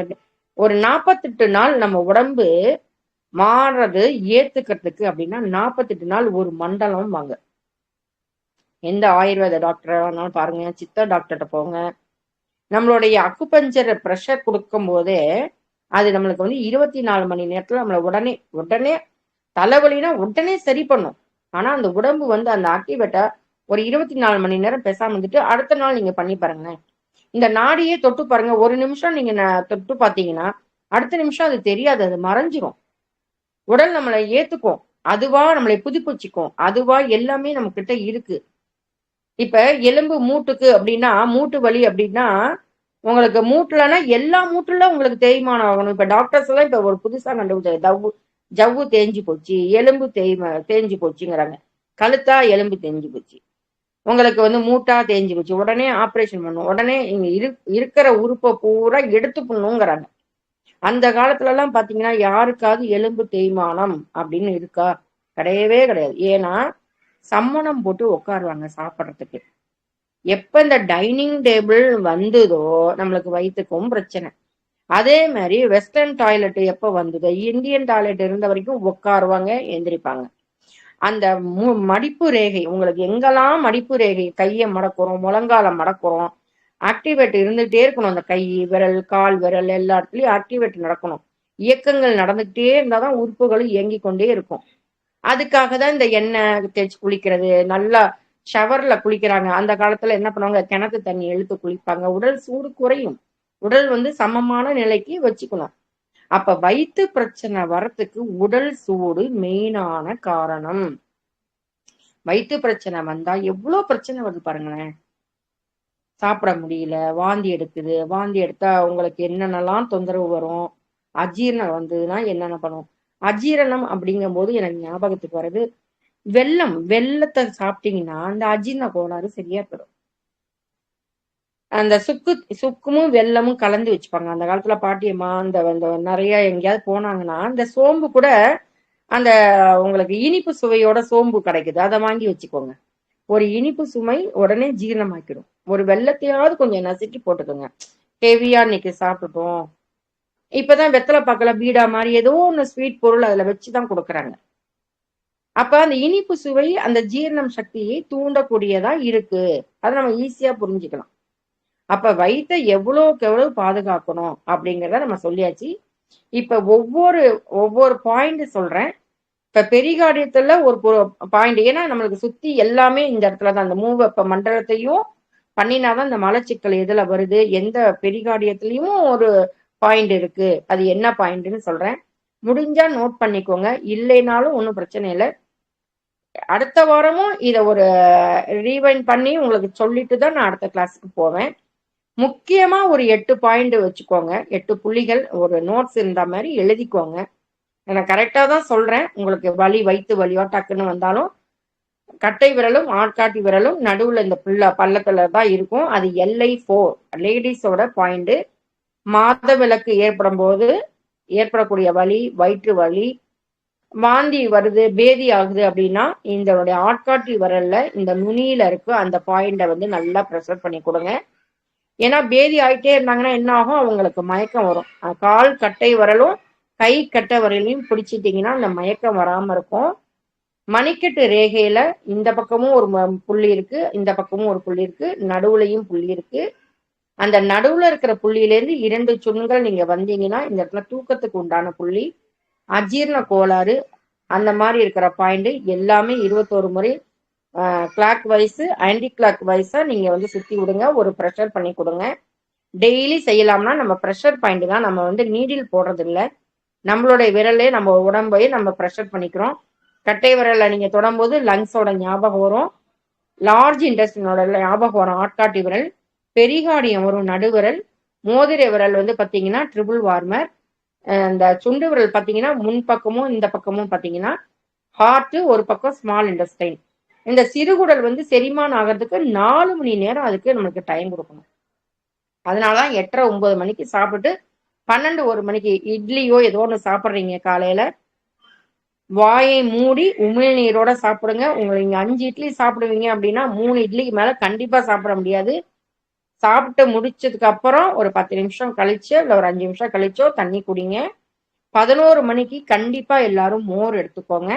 ஒரு 48 நாள் நம்ம உடம்பு மாறுறது ஏத்துக்கிறதுக்கு அப்படின்னா 48 நாள் ஒரு மண்டலம் வாங்க. எந்த ஆயுர்வேத டாக்டர் வேணாலும் பாருங்க, சித்த டாக்டர்கிட்ட போங்க. நம்மளுடைய அக்குபஞ்சர் ப்ரெஷர் கொடுக்கும் போதே அது நம்மளுக்கு வந்து 24 மணி நேரத்துல நம்மளை உடனே உடனே தலைவலினா உடனே சரி பண்ணும். ஆனா அந்த உடம்பு வந்து அந்த ஆக்டிவேட்டா ஒரு 24 மணி நேரம் பேசாம வந்துட்டு அடுத்த நாள் நீங்க பண்ணி பாருங்க. இந்த நாடியே தொட்டு பாருங்க, ஒரு நிமிஷம் நீங்க தொட்டு பாத்தீங்கன்னா அடுத்த நிமிஷம் அது தெரியாது, அது மறைஞ்சிரும். உடல் நம்மளை ஏத்துக்கும், அதுவா நம்மளை புதுப்பிச்சுக்கும், அதுவா எல்லாமே நம்ம கிட்ட இருக்கு. இப்ப எலும்பு மூட்டுக்கு அப்படின்னா, மூட்டு வலி அப்படின்னா, உங்களுக்கு மூட்டுலன்னா எல்லா மூட்டுல உங்களுக்கு தேய்மானம் ஆகணும். இப்ப டாக்டர்ஸ் எல்லாம் இப்ப ஒரு புதுசா கண்டுபிடிச்சாங்க, ஜவ்வு தேஞ்சு போச்சு, எலும்பு தேஞ்சு போச்சுங்கிறாங்க. கழுத்தா எலும்பு தேஞ்சு போச்சு, உங்களுக்கு வந்து மூட்டா தேஞ்சு போச்சு, உடனே ஆப்ரேஷன் பண்ணும், உடனே இங்க இருக்கிற உறுப்பை பூரா எடுத்து பண்ணுங்கிறாங்க. அந்த காலத்துல எல்லாம் பாத்தீங்கன்னா யாருக்காவது எலும்பு தேய்மானம் அப்படின்னு இருக்கா? கிடையவே கிடையாது. ஏன்னா சம்மணம் போட்டு உட்காருவாங்க சாப்பிட்றதுக்கு. எப்ப இந்த டைனிங் டேபிள் வந்ததோ நம்மளுக்கு வயிற்றுக்கும் பிரச்சனை. அதே மாதிரி வெஸ்டர்ன் டாய்லெட் எப்ப வந்ததோ, இந்தியன் டாய்லெட் இருந்த வரைக்கும் உட்காருவாங்க, எந்திரிப்பாங்க. அந்த மடிப்பு ரேகை, உங்களுக்கு எங்கெல்லாம் மடிப்பு ரேகை, கையை மடக்குறோம், முழங்கால மடக்குறோம், ஆக்டிவேட் இருந்துகிட்டே இருக்கணும். அந்த கை விரல், கால் விரல் எல்லா இடத்துலயும் ஆக்டிவேட் நடக்கணும். இயக்கங்கள் நடந்துகிட்டே இருந்தாதான் உறுப்புகளும் இயங்கி கொண்டே இருக்கும். அதுக்காக தான் இந்த எண்ணெய் தேய்ச்சி குளிக்கிறது, நல்லா ஷவர்ல குளிக்கிறாங்க. அந்த காலத்துல என்ன பண்ணுவாங்க, கிணத்து தண்ணி இழுத்து குளிப்பாங்க. உடல் சூடு குறையும், உடல் வந்து சமமான நிலைக்கு வச்சுக்கணும். அப்ப வயிற்று பிரச்சனை வரத்துக்கு உடல் சூடு மெயினான காரணம். வயிற்று பிரச்சனை வந்தா எவ்வளவு பிரச்சனை வருது பாருங்களேன். சாப்பிட முடியல, வாந்தி எடுக்குது, வாந்தி எடுத்தா உங்களுக்கு என்னென்னலாம் தொந்தரவு வரும். அஜீரணம் வந்ததுன்னா என்னென்ன பண்ணும். அஜீரணம் அப்படிங்கும் போது எனக்கு ஞாபகத்துக்கு வருது, வெள்ளத்தை சாப்பிட்டீங்கன்னா அந்த அஜீரண கோளாறு சரியா போயிடும். அந்த சுக்குமும் வெல்லமும் கலந்து வச்சுப்பாங்க அந்த காலத்துல பாட்டியம்மா. அந்த நிறைய எங்கேயாவது போனாங்கன்னா அந்த சோம்பு கூட அந்த உங்களுக்கு இனிப்பு சுவையோட சோம்பு கிடைக்குது, அதை வாங்கி வச்சுக்கோங்க. ஒரு இனிப்பு சுமை உடனே ஜீரணமாக்கிடும். ஒரு வெள்ளத்தையாவது கொஞ்சம் நசுக்கி போட்டுக்கோங்க. ஹெவியா இன்னைக்கு சாப்பிட்டுட்டோம். இப்பதான் வெத்தலை பாக்கல பீடா மாதிரி ஏதோ ஒண்ணு ஸ்வீட் பொருள் அதுல வச்சுதான் கொடுக்குறாங்க. அப்ப அந்த இனிப்பு சுவை அந்த ஜீரணம் சக்தியை தூண்டக்கூடியதா இருக்கு. அதை நம்ம ஈஸியா புரிஞ்சுக்கலாம். அப்ப வயித்தை எவ்வளவுக்கு எவ்வளவு பாதுகாக்கணும் அப்படிங்கிறத நம்ம சொல்லியாச்சு. இப்ப ஒவ்வொரு பாயிண்ட் சொல்றேன். இப்ப பெரிகார்டியத்துல ஒரு பாயிண்ட், ஏன்னா நம்மளுக்கு சுத்தி எல்லாமே இந்த இடத்துலதான் அந்த மூவெப்ப மண்டலத்தையும் பண்ணினாதான் இந்த மலச்சிக்கல் எதுல வருது, எந்த பெரிகார்டியத்திலயும் ஒரு பாயிண்ட் இருக்கு. அது என்ன பாயிண்ட்னு சொல்றேன். முடிஞ்சா நோட் பண்ணிக்கோங்க, இல்லைனாலும் ஒன்றும் பிரச்சனை இல்லை. அடுத்த வாரமும் இதை ஒரு ரீவைண்ட் பண்ணி உங்களுக்கு சொல்லிட்டு தான் நான் அடுத்த கிளாஸுக்கு போவேன். முக்கியமா ஒரு 8 பாயிண்ட் வச்சுக்கோங்க, 8 புள்ளிகள் ஒரு நோட்ஸ் இருந்த மாதிரி எழுதிக்கோங்க. நான் கரெக்டா தான் சொல்றேன். உங்களுக்கு வயிற்று வலியோ டக்குன்னு வந்தாலும் கட்டை விரலும் ஆட்காட்டி விரலும் நடுவுல இந்த பள்ளத்துல தான் இருக்கும். அது LI4 லேடிஸோட பாயிண்ட். மாத விலக்கு ஏற்படும் போது ஏற்படக்கூடிய வலி, வயிற்று வலி, வாந்தி வருது, பேதி ஆகுது அப்படின்னா இந்த ஆட்காட்டி விரல்ல இந்த நுனியில இருக்கு அந்த பாயிண்ட நல்லா ப்ரெஷர் பண்ணி கொடுங்க. ஏன்னா பேதி ஆயிட்டே இருந்தாங்கன்னா என்ன ஆகும், அவங்களுக்கு மயக்கம் வரும். கால் கட்டை வரலும் கை கட்டை வரலையும் பிடிச்சிட்டிங்கன்னா அந்த மயக்கம் வராம இருக்கும். மணிக்கட்டு ரேகையில இந்த பக்கமும் ஒரு புள்ளி இருக்கு, இந்த பக்கமும் ஒரு புள்ளி இருக்கு, நடுவுலையும் புள்ளி இருக்கு. அந்த நடுவுல இருக்கிற புள்ளியிலேருந்து 2 சுண்கள் நீங்க வந்தீங்கன்னா இந்த இடத்துல தூக்கத்துக்கு உண்டான புள்ளி. அஜீரண கோளாறு அந்த மாதிரி இருக்கிற பாயிண்ட் எல்லாமே 21 முறை கிளாக் வைஸ் ஆன்டி கிளாக் வைஸா நீங்க சுத்தி விடுங்க. ஒரு ப்ரெஷர் பண்ணி கொடுங்க. டெய்லி செய்யலாம்னா நம்ம ப்ரெஷர் பாயிண்ட் தான், நம்ம நீடில் போடுறது இல்லை. நம்மளுடைய விரலே நம்ம உடம்பையே நம்ம ப்ரெஷர் பண்ணிக்கிறோம். கட்டை விரல்ல நீங்க தொடும்போது லங்ஸோட ஞாபகம் வரும், லார்ஜ் இன்டெஸ்டினோட ஞாபகம் வரும், ஆட்காட்டி விரல், பெரிகார்டியம் வரும், நடுவிரல், மோதிர விரல் பாத்தீங்கன்னா ட்ரிபிள் வார்மர், இந்த சுண்டு விரல் பாத்தீங்கன்னா முன்பக்கமும் இந்த பக்கமும் பாத்தீங்கன்னா ஹார்ட், ஒரு பக்கம் ஸ்மால் இன்டெஸ்டைன். இந்த சிறுகுடல் செரிமானம் ஆகிறதுக்கு 4 மணி நேரம் அதுக்கு நமக்கு டைம் கொடுக்கணும். அதனாலதான் 8:30 9 மணிக்கு சாப்பிட்டு 12 1 மணிக்கு இட்லியோ ஏதோ ஒன்று சாப்பிட்றீங்க காலையில, வாயை மூடி உமிழ்நீரோட சாப்பிடுங்க. உங்களுக்கு நீங்க 5 இட்லி சாப்பிடுவீங்க அப்படின்னா 3 இட்லிக்கு மேல கண்டிப்பா சாப்பிட முடியாது. சாப்பிட்டு முடிச்சதுக்கு அப்புறம் ஒரு 10 நிமிஷம் கழிச்சு இல்ல ஒரு 5 நிமிஷம் கழிச்சோ தண்ணி குடிங்க. 11 மணிக்கு கண்டிப்பா எல்லாரும் மோர் எடுத்துக்கோங்க.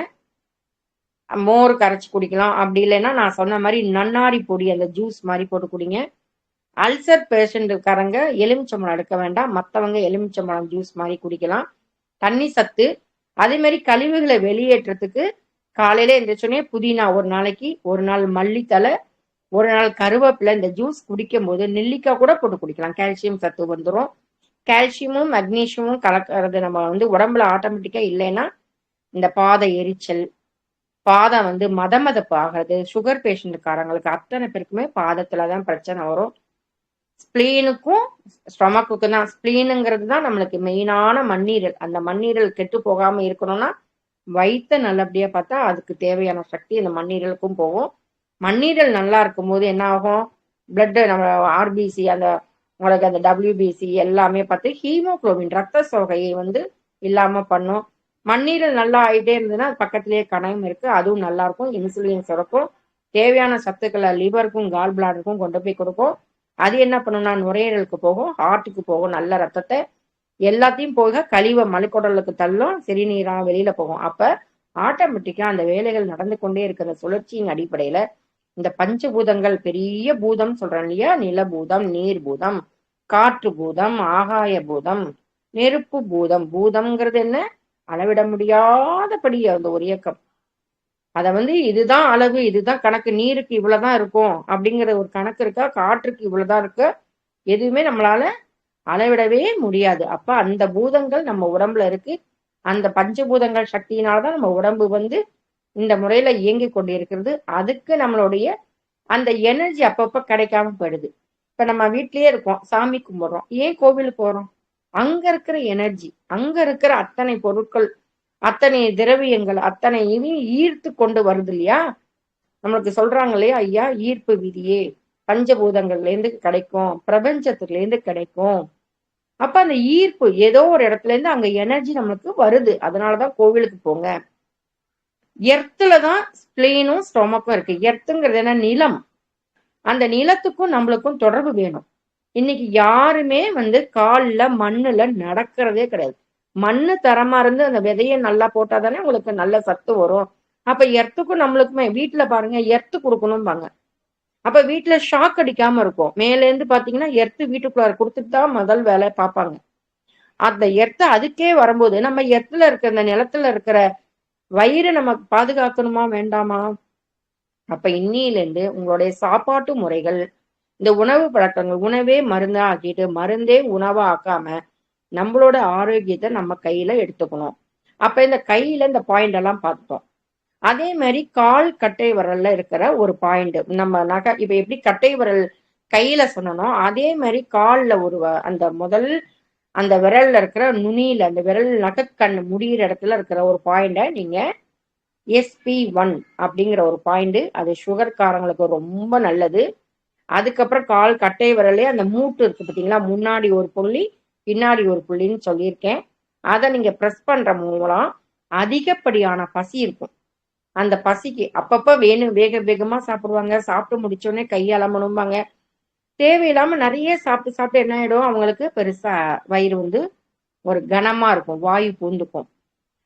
மோர் கரைச்சி குடிக்கலாம். அப்படி இல்லைன்னா நான் சொன்ன மாதிரி நன்னாரி பொடி அந்த ஜூஸ் மாதிரி போட்டு குடிங்க. அல்சர் பேஷண்ட்டுக்காரங்க எலுமிச்சம்பழம் எடுக்க வேண்டாம், மற்றவங்க எலுமிச்சம்பழம் ஜூஸ் மாதிரி குடிக்கலாம். தண்ணி சத்து, அதே மாதிரி கழிவுகளை வெளியேற்றத்துக்கு காலையில எந்திரிச்சோடனே புதினா ஒரு நாளைக்கு, ஒரு நாள் மல்லித்தலை, ஒரு நாள் கருவேப்பிலை. இந்த ஜூஸ் குடிக்கும் போது நெல்லிக்காய் கூட போட்டு குடிக்கலாம், கால்சியம் சத்து வந்துடும். கால்சியமும் மக்னீசியமும் கலக்கிறது நம்ம உடம்புல ஆட்டோமேட்டிக்கா இல்லைன்னா இந்த பாத எரிச்சல், பாதம் மதமதப்பு ஆகிறது. சுகர் பேஷண்ட்டுக்காரங்களுக்கு அத்தனை பேருக்குமே பாதத்துலதான் பிரச்சனை வரும். ஸ்பிளீனுக்கும் ஸ்டொமக்குக்கும் தான். ஸ்பிளீனுங்கிறது தான் நம்மளுக்கு மெயினான மண்ணீரல். அந்த மண்ணீரல் கெட்டு போகாம இருக்கணும்னா வயிற்ற நல்லபடியா பார்த்தா அதுக்கு தேவையான சக்தி இந்த மண்ணீரலுக்கும் போகும். மண்ணீரல் நல்லா இருக்கும் போது என்ன ஆகும், பிளட் நம்ம RBC அந்த உங்களுக்கு அந்த WBC எல்லாமே பார்த்து ஹீமோகுளோபின் ரத்த சோகையை இல்லாம பண்ணும். மண்ணீரல் நல்லா ஆகிட்டே இருந்ததுன்னா பக்கத்திலேயே கணையம் இருக்கு, அதுவும் நல்லா இருக்கும். இன்சுலின் சுரக்கும், தேவையான சத்துக்களை லிவருக்கும் கால் பிளாடருக்கும் கொண்டு போய் கொடுக்கும். அது என்ன பண்ணும்னா நுரையீரலுக்கு போகும், ஹார்ட்டுக்கு போகும், நல்ல ரத்தத்தை எல்லாத்தையும் போக கழிவை மலைக்குடலுக்கு தள்ளும், சிறுநீரா வெளியில போகும். அப்ப ஆட்டோமேட்டிக்கா அந்த வேலைகள் நடந்து கொண்டே இருக்கிற சுழற்சியின் அடிப்படையில இந்த பஞ்சபூதங்கள், பெரிய பூதம் சொல்றேன் இல்லையா, நிலபூதம், நீர் பூதம், காற்று பூதம், ஆகாய பூதம், நெருப்பு பூதம். பூதம்ங்கிறது என்ன, அளவிட முடியாதபடி அந்த ஒரு இயக்கம். அத இதுதான் அளவு, இதுதான் கணக்கு, நீருக்கு இவ்வளவுதான் இருக்கும் அப்படிங்கிற ஒரு கணக்கு இருக்கா, காற்றுக்கு இவ்வளவுதான் இருக்கு, எதுவுமே நம்மளால அளவிடவே முடியாது. அப்ப அந்த பூதங்கள் நம்ம உடம்புல இருக்கு. அந்த பஞ்சபூதங்கள் சக்தியினால்தான் நம்ம உடம்பு இந்த முறையில இயங்கி கொண்டு இருக்கிறது. அதுக்கு நம்மளுடைய அந்த எனர்ஜி அப்பப்ப கிடைக்காம போயிடுது. இப்ப நம்ம வீட்லயே இருக்கோம், சாமி கும்பிடுறோம், ஏன் கோவிலுக்கு போறோம், அங்க இருக்கிற எனர்ஜி, அங்க இருக்கிற அத்தனை பொருட்கள் அத்தனை திரவியங்கள் அத்தனை ஈர்த்து கொண்டு வருது இல்லையா. நம்மளுக்கு சொல்றாங்க இல்லையா ஐயா, ஈர்ப்பு விதியே பஞ்சபூதங்கள்ல இருந்து கிடைக்கும், பிரபஞ்சத்துல இருந்து கிடைக்கும். அப்ப அந்த ஈர்ப்பு ஏதோ ஒரு இடத்துல இருந்து அங்க எனர்ஜி நம்மளுக்கு வருது. அதனாலதான் கோவிலுக்கு போங்க. எர்த்துலதான் ஸ்பிளீனும் ஸ்டொமக்கும் இருக்கு. எர்த்துங்கிறது என்ன, நிலம். அந்த நிலத்துக்கும் நம்மளுக்கும் தொடர்பு வேணும். இன்னைக்கு யாருமே கால்ல மண்ணுல நடக்கிறதே கிடையாது. மண்ணு தரமா இருந்து அந்த விதையை நல்லா போட்டாதானே உங்களுக்கு நல்ல சத்து வரும். அப்ப எர்த்துக்கும் நம்மளுக்குமே வீட்டுல பாருங்க, எர்த்து கொடுக்கணும்பாங்க. அப்ப வீட்டுல ஷாக் அடிக்காம இருக்கும். மேல இருந்து பாத்தீங்கன்னா எர்த்து வீட்டுக்குள்ளார கொடுத்துட்டு தான் முதல் வேலை பார்ப்பாங்க. அந்த எர்த்த அதுக்கே வரும்போது நம்ம எர்த்துல இருக்கிற அந்த நிலத்துல இருக்கிற வயிறை நம்ம பாதுகாக்கணுமா வேண்டாமா? அப்ப இன்னில இருந்து உங்களுடைய சாப்பாட்டு முறைகள், இந்த உணவு பழக்கங்கள், உணவே மருந்தா ஆக்கிட்டு மருந்தே உணவா ஆக்காம நம்மளோட ஆரோக்கியத்தை நம்ம கையில எடுத்துக்கணும். அப்ப இந்த கையில இந்த பாயிண்ட் எல்லாம் பார்த்துட்டோம். அதே மாதிரி கால் கட்டை விரல்ல இருக்கிற ஒரு பாயிண்ட், நம்ம நகை இப்ப எப்படி கட்டை விரல் கையில சொன்னோம், அதே மாதிரி கால்ல ஒரு அந்த முதல் அந்த விரல்ல இருக்கிற நுனியில அந்த விரல் நகக்கண் முடிகிற இடத்துல இருக்கிற ஒரு பாயிண்ட நீங்க SP1 அப்படிங்கிற ஒரு பாயிண்ட், அது சுகர்காரங்களுக்கு ரொம்ப நல்லது. அதுக்கப்புறம் கால் கட்டை விரலே அந்த மூட்டு இருக்கு பார்த்தீங்களா, முன்னாடி ஒரு புள்ளி பின்னாடி ஒரு புள்ளின்னு சொல்லியிருக்கேன். அதை நீங்க ப்ரெஸ் பண்ற மூலம் அதிகப்படியான பசி இருக்கும். அந்த பசிக்கு அப்பப்ப வேணும், வேக வேகமா சாப்பிடுவாங்க, சாப்பிட்டு முடிச்சோடனே கையலம்பணும்பாங்க. தேவையில்லாம நிறைய சாப்பிட்டு சாப்பிட்டு என்ன ஆயிடும், அவங்களுக்கு பெருசா வயிறு ஒரு கனமா இருக்கும், வாயு பூந்துக்கும்.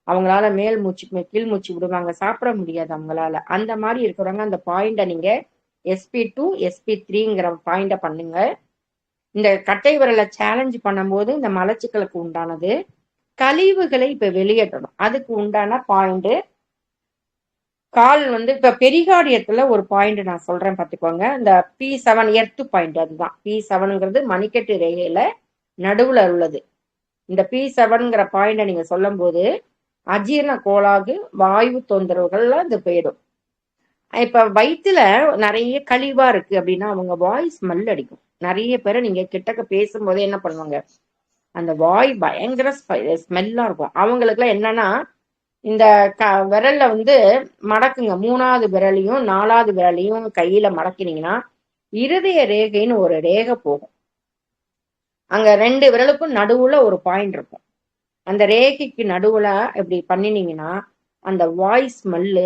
அவங்களால மேல் மூச்சு கீழ் மூச்சு விடுவாங்க, சாப்பிட முடியாது அவங்களால. அந்த மாதிரி இருக்கிறவங்க அந்த பாயிண்ட நீங்க SP2 SP3ங்கிற பாயிண்ட பண்ணுங்க. இந்த கட்டை விரலை சேலஞ்ச் பண்ணும்போது இந்த மலச்சிக்கலுக்கு உண்டானது, கழிவுகளை இப்ப வெளியேற்றணும், அதுக்கு உண்டான பாயிண்ட். கால் இப்ப பெரிகார்டியத்துல ஒரு பாயிண்ட் நான் சொல்றேன் பார்த்துக்கோங்க. இந்த P7 எர்த்து பாயிண்ட், அதுதான் P7ங்கிறது மணிக்கட்டு ரேகையில நடுவுல உள்ளது. இந்த P7ங்கிற பாயிண்ட நீங்க சொல்லும் போது அஜீரண கோளாறு, வாயு தொந்தரவுகள்லாம் இது போயிடும். இப்ப வயிற்றுல நிறைய கழிவா இருக்கு அப்படின்னா அவங்க வாய் ஸ்மெல் அடிக்கும். நிறைய பேரை நீங்க கிட்டக்க பேசும்போதே என்ன பண்ணுவாங்க, அந்த வாய் பயங்கர ஸ்மெல்லா இருக்கும். அவங்களுக்கு எல்லாம் என்னன்னா, இந்த விரல்ல மடக்குங்க, 3வது விரலையும் 4வது விரலையும் கையில மடக்கினீங்கன்னா இருதய ரேகைன்னு ஒரு ரேகை போகும். அங்க 2 விரலுக்கும் நடுவுல ஒரு பாயிண்ட் இருக்கும். அந்த ரேகைக்கு நடுவுல இப்படி பண்ணினீங்கன்னா அந்த வாய் ஸ்மெல்லு,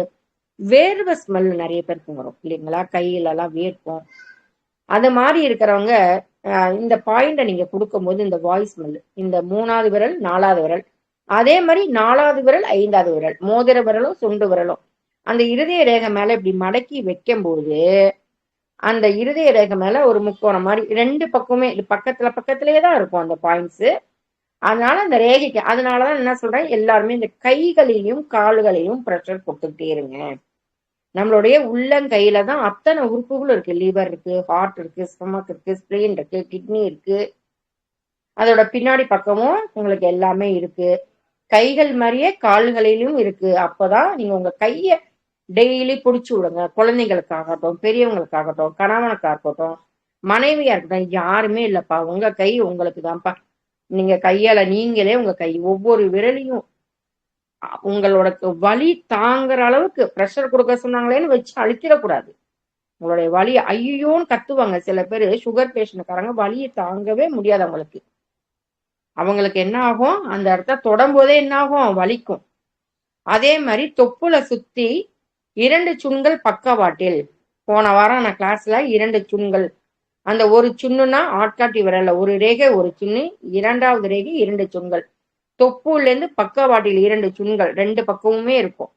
வேர்வை ஸ்மெல் நிறைய பேருக்கு வரும் இல்லைங்களா, கையில எல்லாம் வேர்க்கும். அது மாதிரி இருக்கிறவங்க இந்த பாயிண்ட நீங்க கொடுக்கும்போது இந்த வாய் ஸ்மெல், இந்த 3வது விரல் 4வது விரல், அதே மாதிரி 4வது விரல் 5வது விரல், மோதிர விரலும் சுண்டு விரலும் அந்த இருதய ரேகை மேல இப்படி மடக்கி வைக்கும்போது அந்த இருதய ரேகை மேல ஒரு முக்கோணம் மாதிரி 2 பக்கமே பக்கத்திலேயே தான் இருக்கும் அந்த பாயிண்ட்ஸ். அதனால அந்த ரேகைக்கு, அதனாலதான் என்ன சொல்றேன், எல்லாருமே இந்த கைகளையும் கால்களையும் ப்ரெஷர் கொடுத்துக்கிட்டே இருங்க. நம்மளுடைய உள்ளங்கையில தான் அத்தனை உறுப்புகளும் இருக்கு. லிவர் இருக்கு, ஹார்ட் இருக்கு, ஸ்டொமக் இருக்கு, ஸ்பிளீன் இருக்கு, கிட்னி இருக்கு. அதோட பின்னாடி பக்கமும் உங்களுக்கு எல்லாமே இருக்கு. கைகள் மாதிரியே கால்களிலும் இருக்கு. அப்பதான் நீங்க உங்க கைய டெய்லி பிடிச்சி விடுங்க. குழந்தைங்களுக்காகட்டும், பெரியவங்களுக்காகட்டும், கணவனுக்காக இருக்கட்டும், மனைவியா இருக்கட்டும், யாருமே இல்லப்பா, உங்க கை உங்களுக்கு தான்ப்பா. நீங்க கையால நீங்களே உங்க கை ஒவ்வொரு விரலையும் உங்களோட வலி தாங்குற அளவுக்கு ப்ரெஷர் கொடுக்க சொன்னாங்களேன்னு வச்சு அழுத்திடக்கூடாது. உங்களுடைய வலி ஐயோன்னு கத்துவாங்க சில பேர். சுகர் பேஷண்ட்காரங்க வலியை தாங்கவே முடியாது அவங்களுக்கு. அவங்களுக்கு என்ன ஆகும், அந்த இடத்த தொடும் போதே என்ன ஆகும், வலிக்கும். அதே மாதிரி தொப்புல சுத்தி 2 சுண்கள் பக்கவாட்டில், போன வாரம் நான் கிளாஸ்ல 2 சுண்கள், அந்த ஒரு சுண்ணுனா ஆட்காட்டி விரல்ல ஒரு ரேகை ஒரு சுண்ணு, 2வது ரேகை 2 சுண்கள், தொப்புல இருந்து பக்கவாட்டில் 2 சுண்கள் 2 பக்கமுமே இருக்கும்.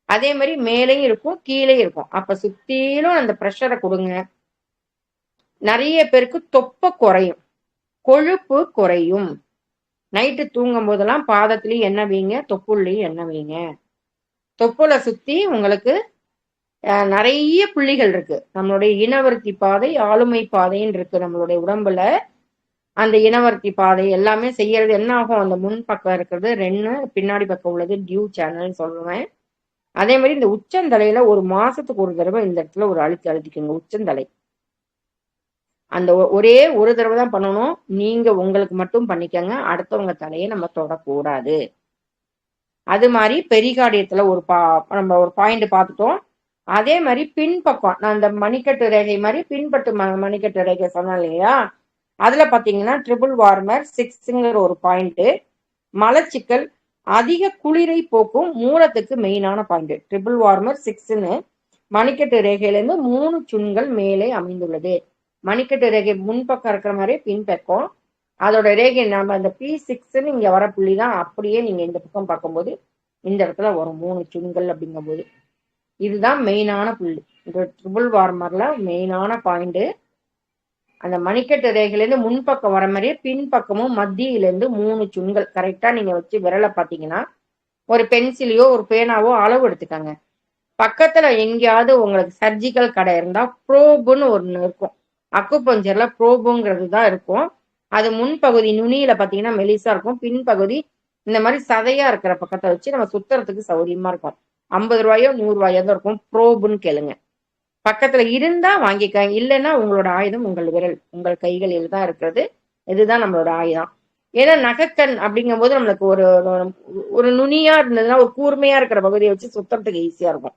அதே மாதிரி மேலேயும் இருக்கும் கீழே இருக்கும். அப்ப சுத்திலும் அந்த ப்ரெஷரை கொடுங்க. நிறைய பேருக்கு தொப்பை குறையும், கொழுப்பு குறையும். நைட்டு தூங்கும் போதெல்லாம் பாதத்திலையும் எண்ணெய் வைங்க, தொப்புள்ளையும் எண்ணெய் வைங்க. தொப்புல சுத்தி உங்களுக்கு நிறைய புள்ளிகள் இருக்கு. நம்மளுடைய இனவர்த்தி பாதை, ஆளுமை பாதைன்னு இருக்கு நம்மளுடைய உடம்புல. அந்த இனவர்த்தி பாதை எல்லாமே செய்யறது என்ன ஆகும், அந்த முன் பக்கம் இருக்கிறது ரென்னு, பின்னாடி பக்கம் உள்ளது டியூ சேனல்னு சொல்லுவேன். அதே மாதிரி இந்த உச்சந்தலையில ஒரு மாசத்துக்கு ஒரு தடவை இந்த இடத்துல ஒரு அழுத்திக்கோங்க. உச்சந்தலை அந்த ஒரே ஒரு தடவை தான் பண்ணணும். நீங்க உங்களுக்கு மட்டும் பண்ணிக்கங்க, அடுத்தவங்க தலையை நம்ம தொடக்கூடாது. அது மாதிரி பெரிகார்டியத்துல நம்ம ஒரு பாயிண்ட் பார்த்துட்டோம். அதே மாதிரி பின்பக்கம் நான் இந்த மணிக்கட்டு ரேகை மாதிரி பின்பட்டு மணிக்கட்டு ரேகை சொன்னேன் இல்லையா, அதுல பாத்தீங்கன்னா ட்ரிபிள் வார்மர் 6ங்கிற ஒரு பாயிண்ட். மலச்சிக்கல் அதிக குளிரை போக்கும் மூலத்துக்கு மெயினான பாயிண்ட். ட்ரிபிள் வார்மர் 6ன்னு மணிக்கட்டு ரேகையிலிருந்து 3 சுண்கள் மேலே அமைந்துள்ளது. மணிக்கட்டு ரேகை முன்பக்கம் இருக்கிற மாதிரி பின்பக்கம் அதோட ரேகை நம்ம அந்த P6ன்னு இங்க வர புள்ளி தான் அப்படியே நீங்க இந்த பக்கம் பார்க்கும்போது இந்த இடத்துல வரும் 3 சுண்கள் அப்படிங்கும் போது இதுதான் மெயினான புள்ளி. இந்த ட்ரிபிள் வார்மர்ல மெயினான பாயிண்ட் அந்த மணிக்கட்டு ரேகையிலேருந்து முன்பக்கம் வர மாதிரியே பின்பக்கமும் மத்தியிலேருந்து 3 சுண்கள் கரெக்டா நீங்க வச்சு விரலை பார்த்தீங்கன்னா ஒரு பென்சிலையோ ஒரு பேனாவோ அளவு எடுத்துக்கங்க. பக்கத்துல எங்கேயாவது உங்களுக்கு சர்ஜிக்கல் கடை இருந்தா ப்ரோபுன்னு ஒன்று இருக்கும். அக்குபஞ்சர்ல ப்ரோபுங்கிறது தான் இருக்கும். அது முன்பகுதி நுனியில பாத்தீங்கன்னா மெலிசா இருக்கும், பின்பகுதி இந்த மாதிரி சதையா இருக்கிற பக்கத்தை வச்சு நம்ம சுத்துறதுக்கு சௌரியமா இருக்கும். 50 ரூபாயோ 100 ரூபாயோ தான் இருக்கும். ப்ரோபுன்னு கேளுங்க. பக்கத்துல இருந்தா வாங்கிக்க, இல்லைன்னா உங்களோட ஆயுதம் உங்கள் விரல், உங்கள் கைகளில் தான் இருக்கிறது. இதுதான் நம்மளோட ஆயுதம். ஏன்னா நகைக்கண் அப்படிங்கும் போது நம்மளுக்கு ஒரு ஒரு நுனியா இருந்ததுன்னா ஒரு கூர்மையா இருக்கிற பகுதியை வச்சு சுத்துறதுக்கு ஈஸியா இருக்கும்.